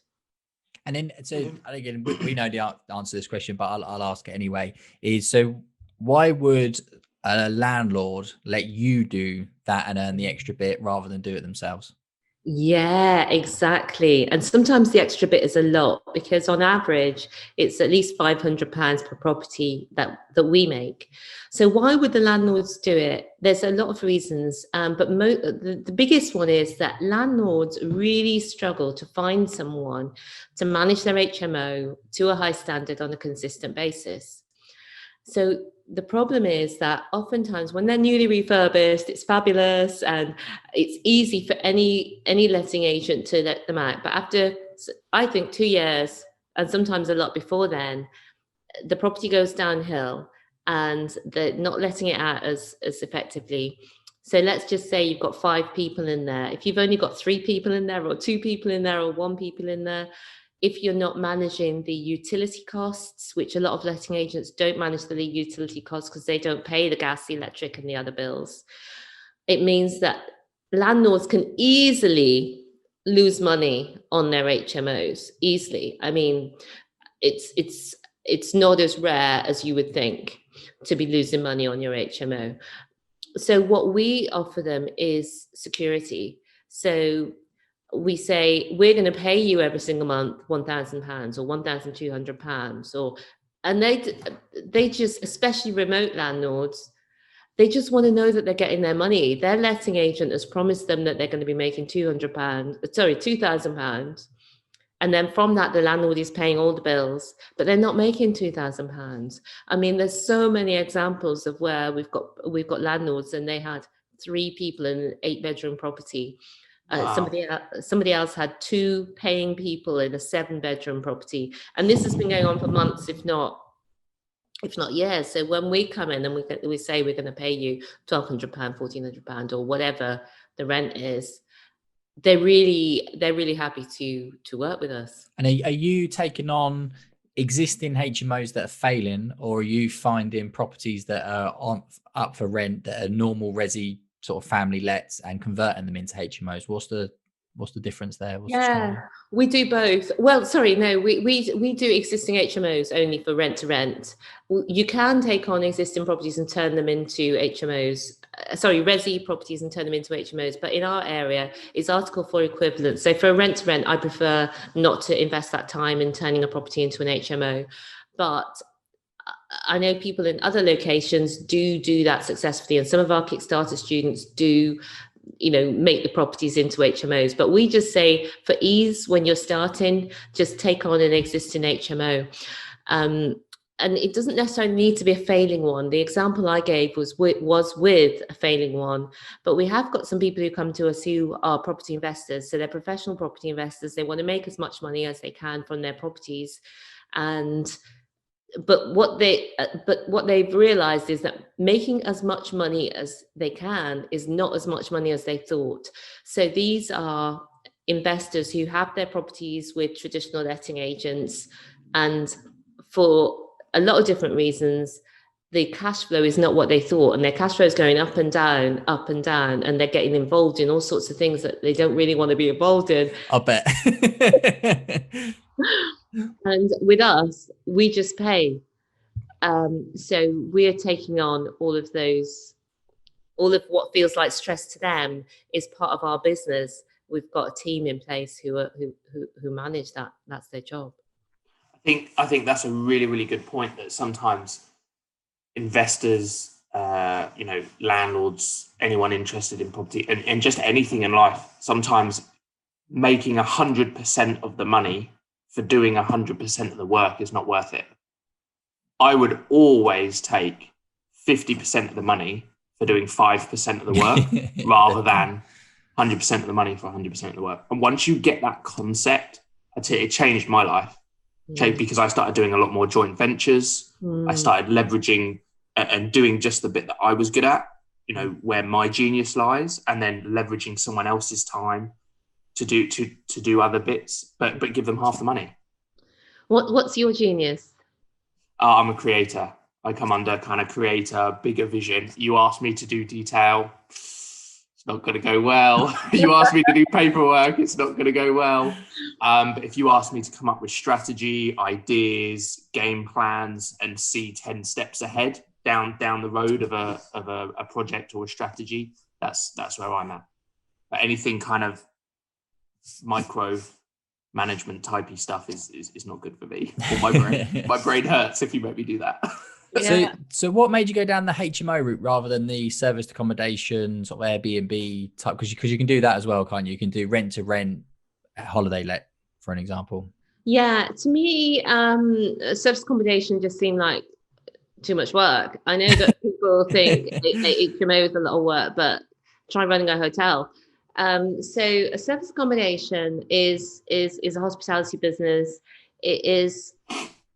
And then, so again, we know the answer to this question, but I'll ask it anyway. So why would a landlord let you do that and earn the extra bit rather than do it themselves? Yeah, exactly. And sometimes the extra bit is a lot because on average, it's at least £500 per property that we make. So why would the landlords do it? There's a lot of reasons, but the biggest one is that landlords really struggle to find someone to manage their HMO to a high standard on a consistent basis. So the problem is that oftentimes when they're newly refurbished, it's fabulous and it's easy for any letting agent to let them out. But after, I think, 2 years, and sometimes a lot before then, the property goes downhill and they're not letting it out as effectively. So let's just say you've got 5 people in there. If you've only got 3 people in there, or 2 people in there, or 1 people in there, if you're not managing the utility costs, which a lot of letting agents don't manage the utility costs because they don't pay the gas, the electric, and the other bills, it means that landlords can easily lose money on their HMOs. Easily. I mean, it's not as rare as you would think to be losing money on your HMO. So what we offer them is security. So we say we're going to pay you every single month £1,000 or £1,200, or and they just, especially remote landlords, they just want to know that they're getting their money. Their letting agent has promised them that they're going to be making £2,000, and then from that the landlord is paying all the bills, but they're not making £2,000. I mean, there's so many examples of where we've got landlords and they had 3 people in an 8-bedroom property. Wow. Somebody else had 2 paying people in a 7-bedroom property, and this has been going on for months, if not years. So when we come in and we say we're going to pay you £1,200, £1,400, or whatever the rent is, they're really happy to work with us. And are you taking on existing HMOs that are failing, or are you finding properties that are up for rent that are normal resi sort of family lets and converting them into HMOs? What's the difference there? What's the strategy? Yeah, we do both. Well, sorry, no, we do existing HMOs only for rent to rent. You can take on existing properties and turn them into HMOs. Sorry, resi properties and turn them into HMOs. But in our area, it's Article 4 equivalent. So for a rent to rent, I prefer not to invest that time in turning a property into an HMO. But I know people in other locations do that successfully, and some of our Kickstarter students do, make the properties into HMOs. But we just say, for ease, when you're starting, just take on an existing HMO. And it doesn't necessarily need to be a failing one. The example I gave was with a failing one, but we have got some people who come to us who are property investors. So they're professional property investors. They want to make as much money as they can from their properties. But what they've realized is that making as much money as they can is not as much money as they thought. So these are investors who have their properties with traditional letting agents, and for a lot of different reasons, the cash flow is not what they thought, and their cash flow is going up and down, and they're getting involved in all sorts of things that they don't really want to be involved in. I'll bet. And with us, we just pay. So we're taking on all of what feels like stress to them is part of our business. We've got a team in place who manage that. That's their job. I think that's a really, really good point, that sometimes investors, landlords, anyone interested in property and just anything in life, sometimes making 100% of the money for doing 100% of the work is not worth it. I would always take 50% of the money for doing 5% of the work rather than 100% of the money for 100% of the work. And once you get that concept, it changed my life. Because I started doing a lot more joint ventures. I started leveraging and doing just the bit that I was good at, where my genius lies, and then leveraging someone else's time to do other bits, but give them half the money. What's your genius? I'm a creator. I come under kind of creator, bigger vision. You ask me to do detail, it's not going to go well. You ask me to do paperwork, it's not going to go well. But if you ask me to come up with strategy, ideas, game plans, and see 10 steps ahead down the road of a project or a strategy, that's where I'm at. But anything kind of micro management typey stuff is not good for me. Or my brain hurts if you make me do that. Yeah. So what made you go down the HMO route rather than the serviced accommodation sort of Airbnb type? Because you can do that as well, can't you? You can do rent to rent, holiday let, for an example. Yeah, to me, service accommodation just seemed like too much work. I know that people think HMO is a lot of work, but try running a hotel. So a service accommodation is a hospitality business. It is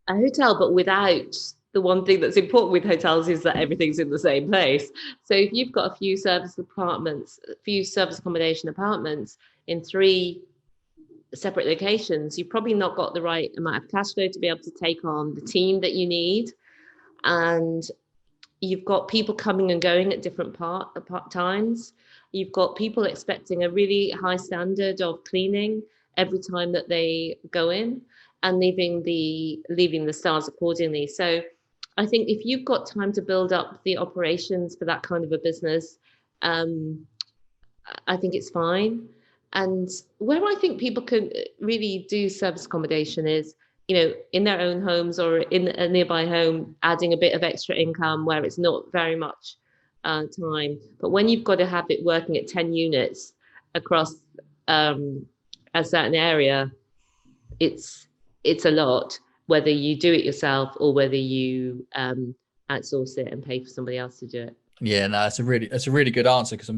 a hotel, but without the one thing that's important with hotels is that everything's in the same place. So if you've got a few service accommodation apartments in 3 separate locations, you've probably not got the right amount of cash flow to be able to take on the team that you need. And you've got people coming and going at different times. You've got people expecting a really high standard of cleaning every time that they go in, and leaving the stars accordingly. So I think if you've got time to build up the operations for that kind of a business, I think it's fine. And where I think people can really do service accommodation is, in their own homes or in a nearby home, adding a bit of extra income where it's not very much time. But when you've got to have it working at 10 units across a certain area, it's a lot, whether you do it yourself or whether you outsource it and pay for somebody else to do it. Yeah, no, it's a really good answer, because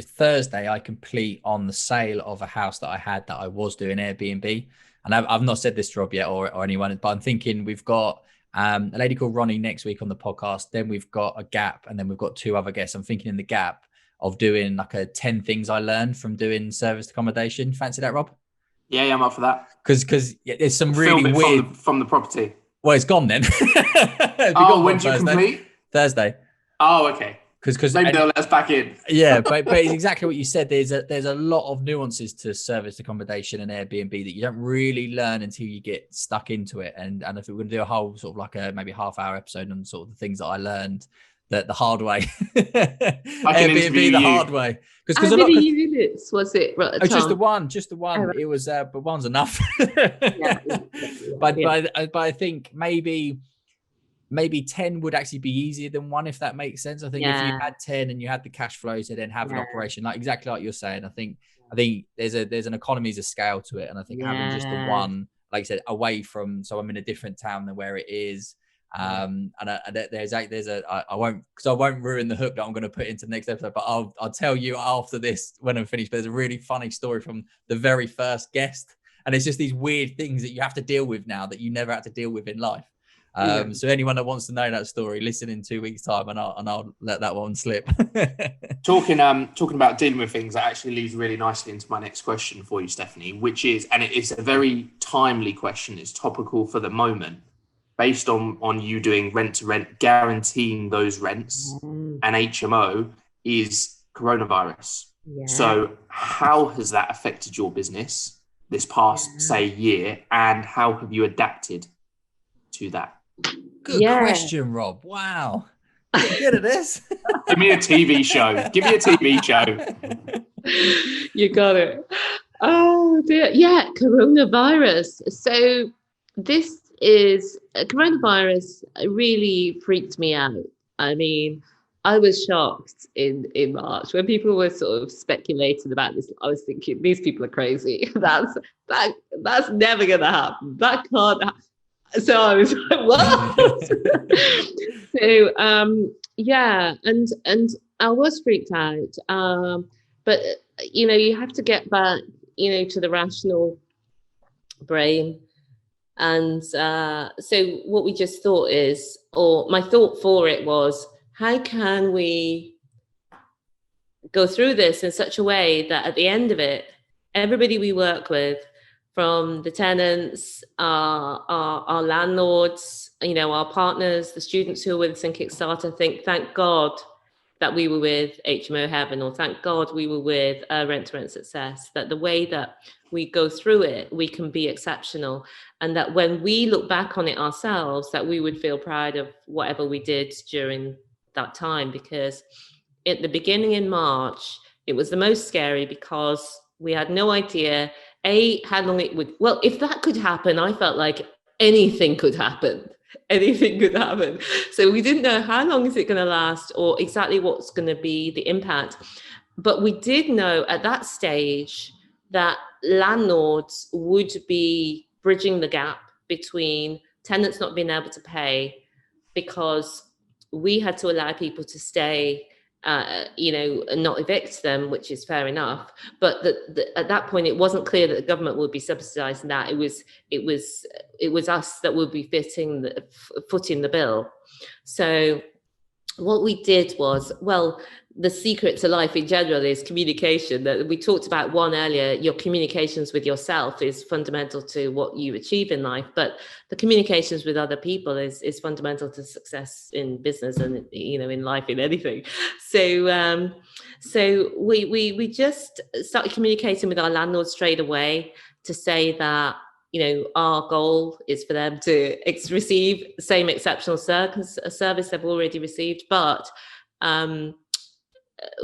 Thursday I complete on the sale of a house that I had that I was doing Airbnb, and I've not said this to Rob yet or anyone, but I'm thinking we've got a lady called Ronnie next week on the podcast. Then we've got a gap, and then we've got 2 other guests. I'm thinking in the gap of doing like a 10 things I learned from doing serviced accommodation. Fancy that, Rob? Yeah, I'm up for that. Because there's some really weird from the property. Well, it's gone then. When do you complete? Thursday. Oh, okay. Because maybe they'll let us back in. Yeah, but it's exactly what you said. There's a lot of nuances to service accommodation and Airbnb that you don't really learn until you get stuck into it. And if we're going to do a whole sort of like a maybe half-hour episode on sort of the things that I learned the hard way, Airbnb the hard way. Because how many units was it? Just the one. It was, but one's enough. But I think maybe 10 would actually be easier than 1, if that makes sense. I think if you had 10 and you had the cash flow to then have an operation, like exactly like you're saying, I think there's an economies of scale to it. And I think having just the one, like you said, away from, so I'm in a different town than where it is. I won't ruin the hook that I'm going to put into the next episode, but I'll tell you after this when I'm finished. But there's a really funny story from the very first guest. And it's just these weird things that you have to deal with now that you never had to deal with in life. So anyone that wants to know that story, listen in 2 weeks' time, and I'll let that one slip. Talking about dealing with things, that actually leads really nicely into my next question for you, Stephanie, which is, and it is a very timely question, it's topical for the moment, based on you doing rent to rent, guaranteeing those rents, and HMO, is coronavirus. So how has that affected your business this past, say, year, and how have you adapted to that? Good question, Rob. Wow. You're good at this. Give me a TV show. You got it. Oh dear. Yeah, coronavirus. So this is coronavirus really freaked me out. I mean, I was shocked in March when people were sort of speculating about this. I was thinking, these people are crazy. That's never gonna happen. That can't happen. So I was like, what? So and I was freaked out. But you have to get back, to the rational brain. And so what we just thought is, or my thought for it was, how can we go through this in such a way that at the end of it, everybody we work with, from the tenants, our landlords, our partners, the students who are with us in Kickstarter, thank God that we were with HMO Heaven, or thank God we were with Rent to Rent Success, that the way that we go through it, we can be exceptional. And that when we look back on it ourselves, that we would feel proud of whatever we did during that time. Because at the beginning in March, it was the most scary, because we had no idea how long it would, well, if that could happen, I felt like anything could happen. Anything could happen. So we didn't know how long is it going to last or exactly what's going to be the impact. But we did know at that stage that landlords would be bridging the gap between tenants not being able to pay because we had to allow people to stay, and not evict them, which is fair enough. But at that point, it wasn't clear that the government would be subsidising that. It was us that would be footing the bill. So what we did was, well, the secret to life in general is communication. That we talked about one earlier. Your communications with yourself is fundamental to what you achieve in life, but the communications with other people is fundamental to success in business and in life, in anything. So we just started communicating with our landlords straight away to say that our goal is for them to receive the same exceptional service they've already received, but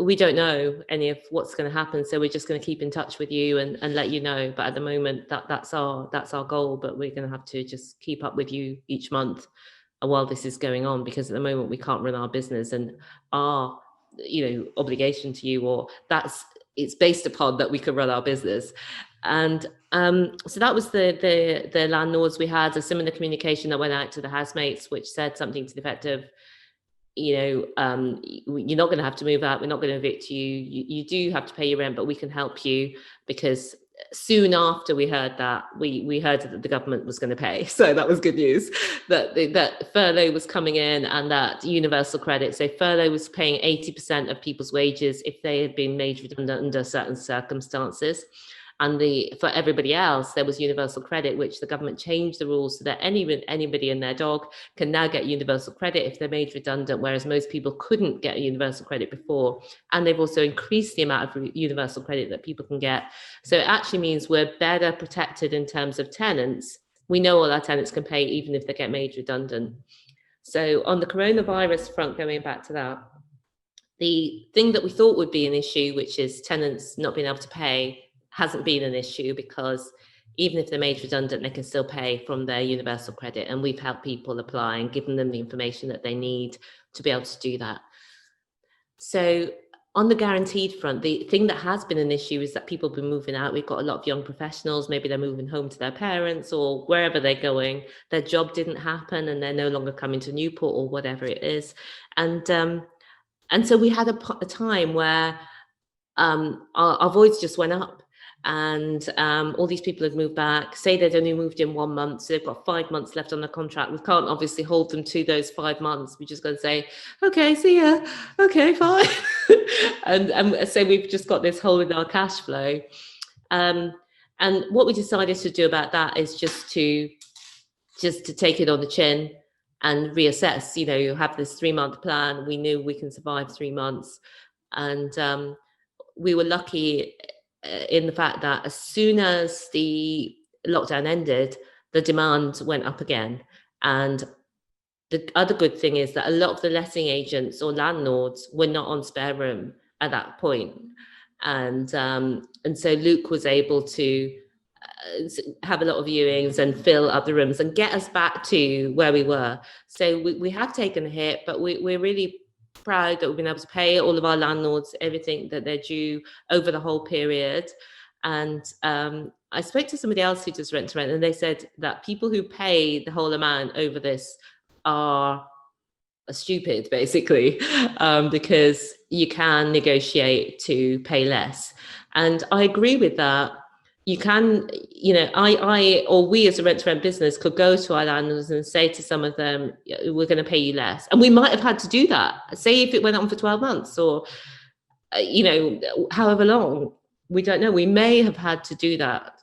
we don't know any of what's going to happen, so we're just going to keep in touch with you and let you know. But at the moment, that's our goal. But we're going to have to just keep up with you each month while this is going on, because at the moment we can't run our business, and our obligation to you, or it's based upon that we can run our business. And so that was the landlords. We had a similar communication that went out to the housemates, which said something to the effect of, you're not going to have to move out. We're not going to evict you. You do have to pay your rent, but we can help you. Because soon after we heard that, we heard that the government was going to pay. So that was good news, that furlough was coming in, and that universal credit. So furlough was paying 80% of people's wages if they had been made redundant under certain circumstances. And for everybody else, there was universal credit, which the government changed the rules so that anybody and their dog can now get universal credit if they're made redundant, whereas most people couldn't get universal credit before. And they've also increased the amount of universal credit that people can get. So it actually means we're better protected in terms of tenants. We know all our tenants can pay even if they get made redundant. So on the coronavirus front, going back to that, the thing that we thought would be an issue, which is tenants not being able to pay, hasn't been an issue, because even if they're made redundant, they can still pay from their universal credit. And we've helped people apply and given them the information that they need to be able to do that. So on the guaranteed front, the thing that has been an issue is that people have been moving out. We've got a lot of young professionals, maybe they're moving home to their parents or wherever they're going. Their job didn't happen and they're no longer coming to Newport or whatever it is. And so we had a time where our voids just went up. And all these people have moved back, say they'd only moved in 1 month, so they've got 5 months left on the contract. We can't obviously hold them to those 5 months. We're just going to say, okay, see ya, okay, fine. and so we've just got this hole in our cash flow. And what we decided to do about that is just to take it on the chin and reassess. You have this 3-month plan. We knew we can survive 3 months. And we were lucky in the fact that as soon as the lockdown ended, the demand went up again. And the other good thing is that a lot of the letting agents or landlords were not on spare room at that point. And so Luke was able to have a lot of viewings and fill up the rooms and get us back to where we were. So we have taken a hit, but we're really proud that we've been able to pay all of our landlords everything that they're due over the whole period. And I spoke to somebody else who does rent to rent, and they said that people who pay the whole amount over this are stupid, basically, because you can negotiate to pay less. And I agree with that. You can, I or we as a rent to rent business could go to our landlords and say to some of them, we're going to pay you less. And we might have had to do that. Say if it went on for 12 months or, however long, we don't know. We may have had to do that.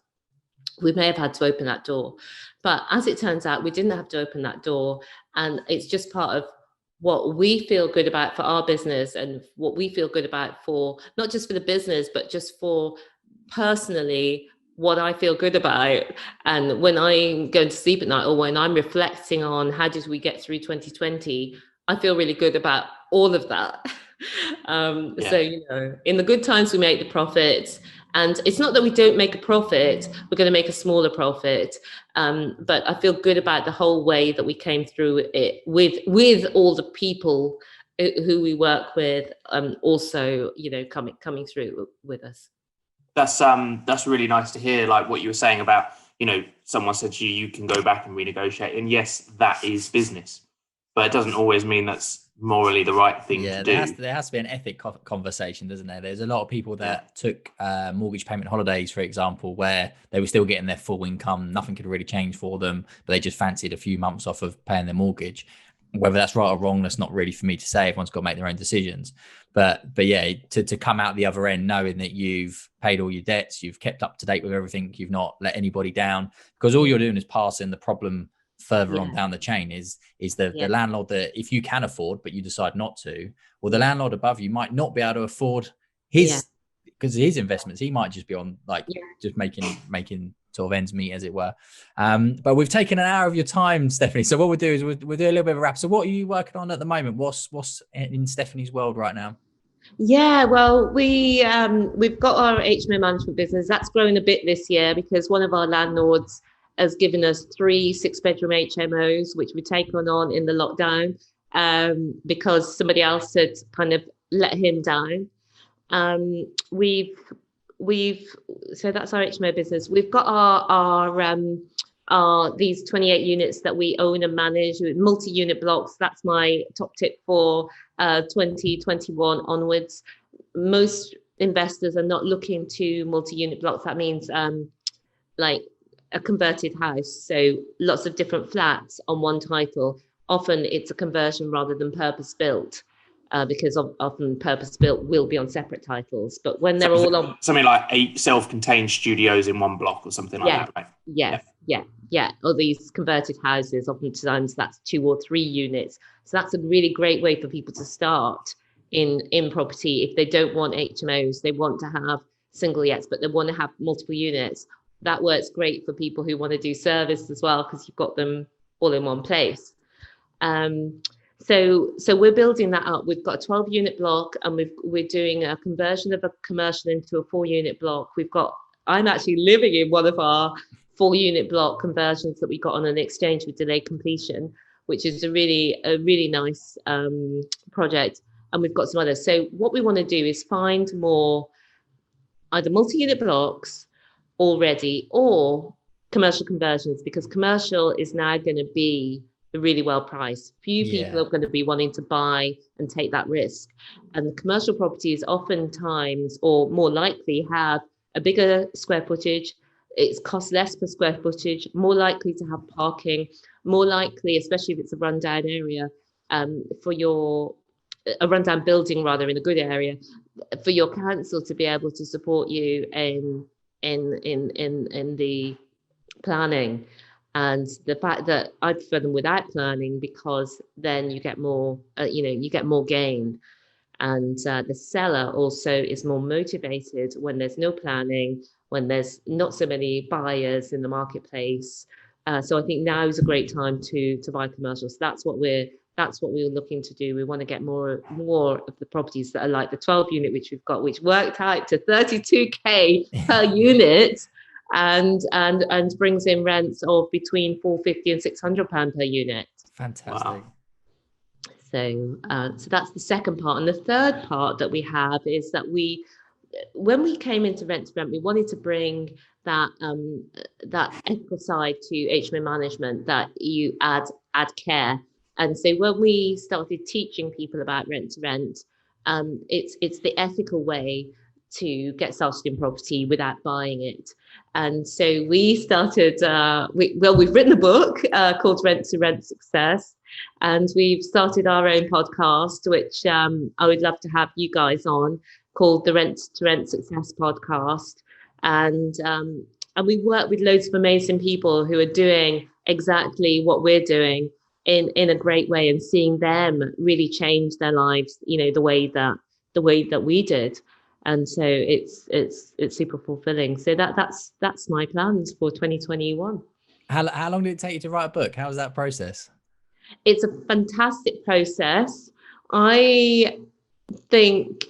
We may have had to open that door. But as it turns out, we didn't have to open that door. And it's just part of what we feel good about for our business, and what we feel good about for, not just for the business, but just for personally, what I feel good about. And when I'm going to sleep at night, or when I'm reflecting on how did we get through 2020, I feel really good about all of that. So, in the good times we make the profits, And it's not that we don't make a profit, we're going to make a smaller profit. But I feel good about the whole way that we came through it with all the people who we work with, also, you know, coming through with us. That's really nice to hear, like what you were saying about, you know, someone said to you, you can go back and renegotiate. And yes, that is business, but it doesn't always mean that's morally the right thing to do. There has to be an ethic conversation, doesn't there? There's a lot of people that took mortgage payment holidays, for example, where they were still getting their full income. Nothing could really change for them, but they just fancied a few months off of paying their mortgage. Whether that's right or wrong, that's not really for me to say. Everyone's got to make their own decisions. But yeah, to come out the other end knowing that you've paid all your debts, you've kept up to date with everything, you've not let anybody down, because all you're doing is passing the problem further on down the chain is the landlord that, if you can afford but you decide not to, or the landlord above you might not be able to afford his, because his investments, he might just be on just making sort of ends meet, as it were. But we've taken an hour of your time, Stephanie, so what we'll do is we'll do a little bit of a wrap. So what are you working on at the moment? What's in Stephanie's world right now? Yeah, well, we've got our HMO management business that's grown a bit this year because one of our landlords has given us 3 6-bedroom HMOs, which we've taken on in the lockdown, because somebody else had kind of let him down. So that's our HMO business. We've got our these 28 units that we own and manage with multi-unit blocks. That's my top tip for 2021 onwards. Most investors are not looking to multi-unit blocks. That means like a converted house, so lots of different flats on one title. Often it's a conversion rather than purpose built, because often purpose built will be on separate titles. But when they're all on something like 8 self-contained studios in one block or something like that, right? Yeah. Or these converted houses, oftentimes that's 2 or 3 units. So that's a really great way for people to start in property. If they don't want HMOs, they want to have single yets, but they want to have multiple units. That works great for people who want to do service as well, because you've got them all in one place. So we're building that up. We've got a 12-unit block, and we're doing a conversion of a commercial into a 4-unit block. I'm actually living in one of our 4-unit block conversions that we got on an exchange with delayed completion, which is a really nice project. And we've got some others. So what we want to do is find more either multi-unit blocks already or commercial conversions, because commercial is now going to be really well priced. Few people are going to be wanting to buy and take that risk, and the commercial properties oftentimes, or more likely, have a bigger square footage. It's cost less per square footage, more likely to have parking, more likely, especially if it's a rundown area, a rundown building rather, in a good area, for your council to be able to support you in the planning. And the fact that I prefer them without planning, because then you get more, you get more gain. And the seller also is more motivated when there's no planning, when there's not so many buyers in the marketplace. So I think now is a great time to buy commercial. So that's what we're looking to do. We want to get more of the properties that are like the 12-unit, which we've got, which worked out to 32k per unit, and brings in rents of between £450 and £600 per unit. Fantastic. Wow. So that's the second part. And the third part that we have is that when we came into rent to rent, we wanted to bring that ethical side to HMO management, that you add care. And so when we started teaching people about rent to rent, it's the ethical way to get started in property without buying it. And so we started, we've written a book called Rent to Rent Success, and we've started our own podcast, which I would love to have you guys on, called the Rent to Rent Success Podcast. And we work with loads of amazing people who are doing exactly what we're doing in a great way, and seeing them really change their lives, the way that we did. And so it's super fulfilling. So that's my plans for 2021. How long did it take you to write a book? How was that process? It's a fantastic process. I think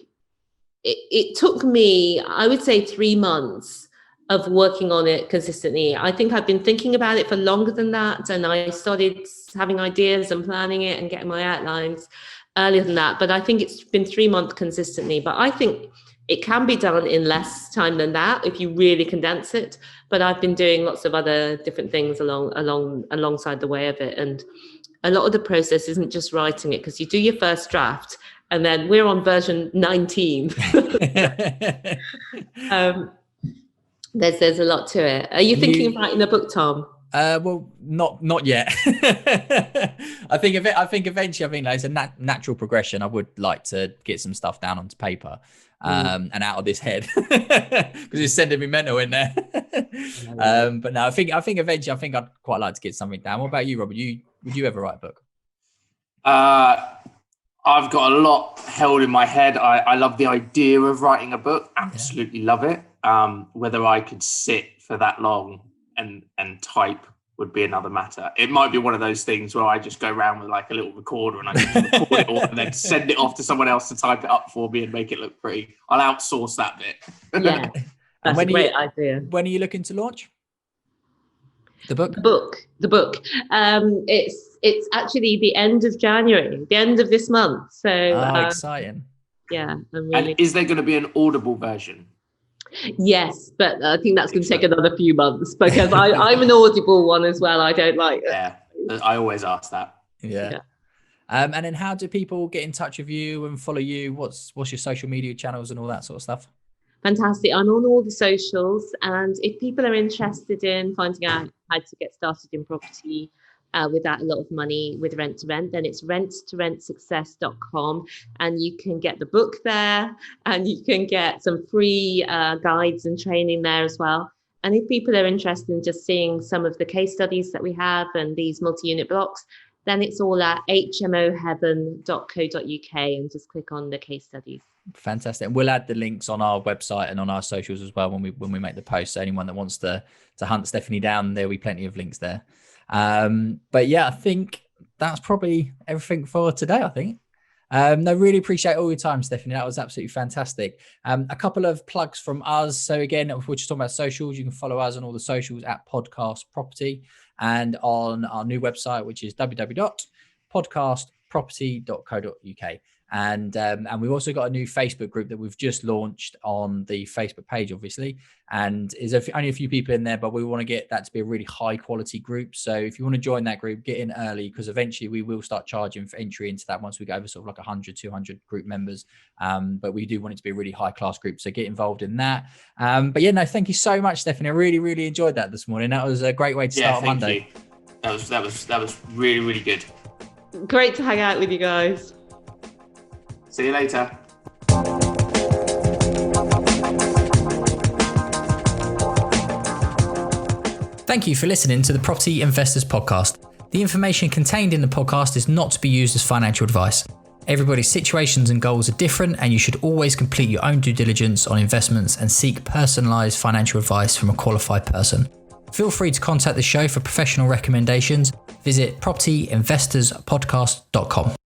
it took me, I would say, 3 months of working on it consistently. I think I've been thinking about it for longer than that, and I started having ideas and planning it and getting my outlines earlier than that. But I think it's been 3 months consistently. But I think it can be done in less time than that if you really condense it. But I've been doing lots of other different things alongside the way of it. And a lot of the process isn't just writing it, because you do your first draft, and then we're on version 19. There's a lot to it. Are you thinking of writing a book, Tom? Well, not yet. I think eventually, like, it's a natural progression. I would like to get some stuff down onto paper, and out of this head, because it's sending me mental in there. But no, I think eventually, I'd quite like to get something down. What about you, Rob? Would you ever write a book? I've got a lot held in my head. I love the idea of writing a book. Absolutely love it. Whether I could sit for that long and type would be another matter. It might be one of those things where I just go around with like a little recorder and I just record it all and then send it off to someone else to type it up for me and make it look pretty. I'll outsource that bit. Yeah, that's a great idea. When are you looking to launch the book? The book. It's actually the end of January, the end of this month. So exciting. Yeah. And is there going to be an Audible version? Yes, but I think that's going to take another few months, because I'm an Audible one as well. I don't like it. Yeah, I always ask that. Yeah. And then how do people get in touch with you and follow you? What's your social media channels and all that sort of stuff? Fantastic. I'm on all the socials, and if people are interested in finding out how to get started in property without a lot of money with rent to rent, then it's renttoRentSuccess.com, and you can get the book there, and you can get some free guides and training there as well. And if people are interested in just seeing some of the case studies that we have and these multi-unit blocks, then it's all at hmoheaven.co.uk, and just click on the case studies. Fantastic. And we'll add the links on our website and on our socials as well when we make the post. So anyone that wants to hunt Stephanie down, there'll be plenty of links there. But yeah, I think that's probably everything for today, I think. No, really appreciate all your time, Stephanie. That was absolutely fantastic. A couple of plugs from us. So again, if we're just talking about socials, you can follow us on all the socials at Podcast Property, and on our new website, which is www.podcastproperty.co.uk. And we've also got a new Facebook group that we've just launched on the Facebook page, obviously. And there's only a few people in there, but we want to get that to be a really high quality group. So if you want to join that group, get in early, because eventually we will start charging for entry into that once we go over sort of like 100, 200 group members. But we do want it to be a really high class group. So get involved in that. But yeah, no, thank you so much, Stephanie. I really, really enjoyed that this morning. That was a great way to start Monday. You. That was really, really good. Great to hang out with you guys. See you later. Thank you for listening to the Property Investors Podcast. The information contained in the podcast is not to be used as financial advice. Everybody's situations and goals are different, and you should always complete your own due diligence on investments and seek personalised financial advice from a qualified person. Feel free to contact the show for professional recommendations. Visit propertyinvestorspodcast.com.